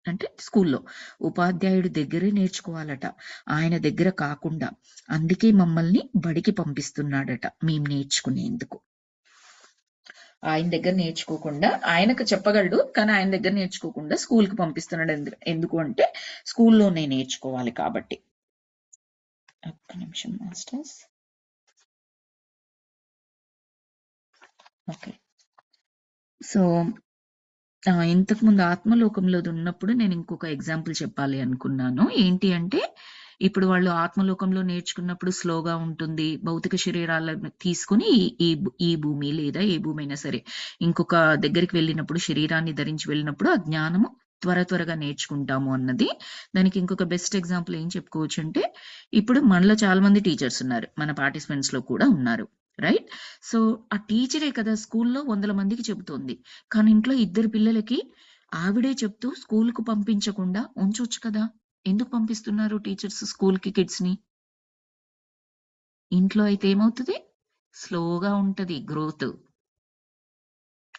అంటే స్కూల్లో ఉపాధ్యాయుడి దగ్గరే నేర్చుకోవాలట. ఆయన దగ్గర కాకుండా. అందుకే మమ్మల్ని బడికి పంపిస్తున్నాడట మేము నేర్చుకునేందుకు. ఆయన దగ్గర నేర్చుకోకుండా ఆయనకు చెప్పగలడు. కానీ ఆయన దగ్గర నేర్చుకోకుండా స్కూల్‌కి పంపిస్తున్నాడు. ఎందుకు అంటే స్కూల్‌లోనే నేర్చుకోవాలి కాబట్టి. ఒక్క నిమిషం మాస్టర్స్. ఓకే. సో, ఇంతకుముందు ఆత్మలోకంలోది ఉన్నప్పుడు నేను ఇంకొక ఎగ్జాంపుల్ చెప్పాలి అనుకున్నాను. ఏంటి అంటే, ఇప్పుడు వాళ్ళు ఆత్మలోకంలో నేర్చుకున్నప్పుడు స్లోగా ఉంటుంది. భౌతిక శరీరాలను తీసుకొని ఈ భూమి లేదా ఏ భూమైనా సరే, ఇంకొక దగ్గరికి వెళ్ళినప్పుడు శరీరాన్ని ధరించి వెళ్ళినప్పుడు ఆ జ్ఞానము త్వరగా నేర్చుకుంటాము అన్నది. దానికి ఇంకొక బెస్ట్ ఎగ్జాంపుల్ ఏం చెప్పుకోవచ్చంటే, ఇప్పుడు మనలో చాలా మంది టీచర్స్ ఉన్నారు. మన పార్టిసిపెంట్స్‌లో కూడా ఉన్నారు. రైట్? సో, ఆ టీచరే కదా స్కూల్‌లో వందల మందికి చెబుతోంది. కానీ ఇంట్లో ఇద్దరు పిల్లలకి ఆవిడే చెప్తూ స్కూలుకు పంపించకుండా ఉంచొచ్చు కదా! ఎందుకు పంపిస్తున్నారు టీచర్స్ స్కూల్‌కి కిడ్స్‌ని? ఇంట్లో అయితే ఏమవుతది? స్లోగా ఉంటది గ్రోత్.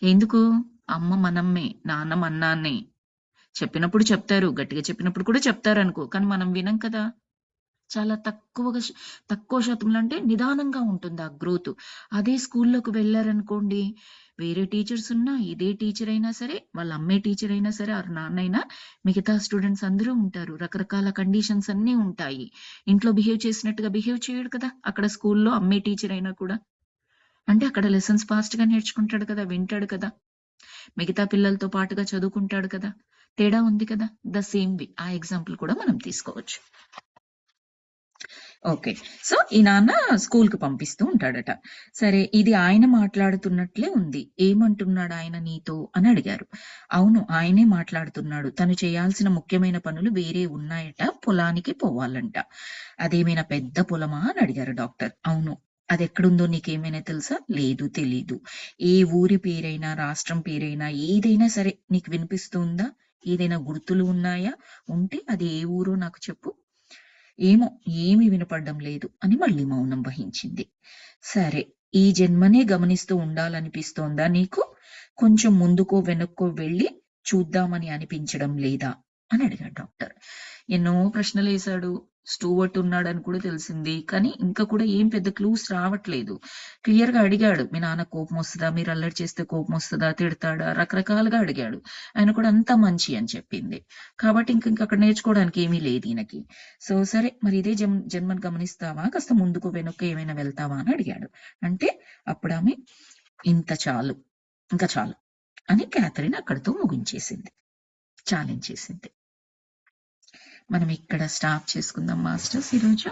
ఎందుకు? అమ్మ మనమ్మే, నాన్న మన్నాన్నే. చెప్పినప్పుడు చెప్తారు. గట్టిగా చెప్పినప్పుడు కూడా చెప్తారనుకో. కానీ మనం వినం కదా! చాలా తక్కువ శాతంలో అంటే నిదానంగా ఉంటుంది ఆ గ్రోత్. అదే స్కూల్లోకి వెళ్లారనుకోండి, వేరే టీచర్స్ ఉన్నా, ఇదే టీచర్ అయినా సరే, వాళ్ళ అమ్మే టీచర్ అయినా సరే, ఆర్ నాన్నైనా మిగతా స్టూడెంట్స్ అందరూ ఉంటారు. రకరకాల కండిషన్స్ అన్నీ ఉంటాయి. ఇంట్లో బిహేవ్ చేసినట్టుగా బిహేవ్ చేయడు కదా! అక్కడ స్కూల్‌లో అమ్మే టీచర్ అయినా కూడా. అంటే అక్కడ లెసన్స్ ఫాస్ట్‌గా నేర్చుకుంటాడు కదా! వింటాడు కదా! మిగతా పిల్లలతో పాటుగా చదువుకుంటాడు కదా! తేడా ఉంది కదా! ద సేమ్ వే ఆ ఎగ్జాంపుల్ కూడా మనం తీసుకోవచ్చు. ఓకే. సో, ఈ నాన్న స్కూలుకి పంపిస్తూ ఉంటాడట. సరే ఇది ఆయన మాట్లాడుతున్నట్లే ఉంది. ఏమంటున్నాడాయన నీతో అని అడిగారు. అవును. ఆయనే మాట్లాడుతున్నాడు. తను చేయాల్సిన ముఖ్యమైన పనులు వేరే ఉన్నాయట. పొలానికి పోవాలంట. అదేమైనా పెద్ద పొలమా అని అడిగారు డాక్టర్. అవును. అదెక్కడుందో నీకేమైనా తెలుసా? లేదు తెలీదు. ఏ ఊరి పేరైనా, రాష్ట్రం పేరైనా ఏదైనా సరే నీకు వినిపిస్తుందా? ఏదైనా గుర్తులు ఉన్నాయా? ఉంటే అది ఏ ఊరో నాకు చెప్పు. ఏమో ఏమీ వినపడ్డం లేదు అని మళ్ళీ మౌనం వహించింది. సరే ఈ జన్మనే గమనిస్తూ ఉండాలనిపిస్తోందా నీకు? కొంచెం ముందుకో వెనక్కో వెళ్లి చూద్దామని అనిపించడం లేదా? అని అడిగాడు డాక్టర్. ఎన్నో ప్రశ్నలేశాడు. స్టూవర్ట్ ఉన్నాడని కూడా తెలిసింది. కానీ ఇంకా కూడా ఏం పెద్ద క్లూస్ రావట్లేదు. క్లియర్‌గా అడిగాడు. మీ నాన్నకి కోపమొస్తదా? మీరు అల్లరి చేస్తే కోపమొస్తదా? తిడతాడా? రకరకాలుగా అడిగాడు. ఆయన కూడా అంతా మంచి అని చెప్పింది. కాబట్టి అక్కడ నేర్చుకోవడానికి ఏమీ లేదు ఈయనకి. సో, సరే మరి ఇదే జన్మను గమనిస్తావా? కాస్త ముందుకు వెనక్కు ఏమైనా వెళ్తావా? అని అడిగాడు. అంటే అప్పుడామె ఇంత చాలు. ఇంక చాలు అని క్యాథరిన్ అక్కడితో ముగించేసింది. చాలించేసింది. మనం ఇక్కడ స్టాప్ చేసుకుందాం మాస్టర్స్ ఈరోజు.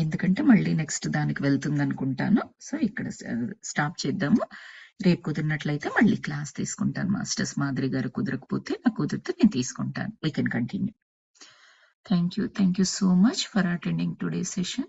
ఎందుకంటే మళ్ళీ నెక్స్ట్ దానికి వెళ్తుందనుకుంటాను. సో, ఇక్కడ స్టాప్ చేద్దాము. రేపు కుదిరినట్లయితే మళ్ళీ క్లాస్ తీసుకుంటాను మాస్టర్స్. మాధురి గారు కుదరకపోతే నాకు కుదిరితే నేను తీసుకుంటాను. We can continue. Thank you. Thank you so much for attending today's session.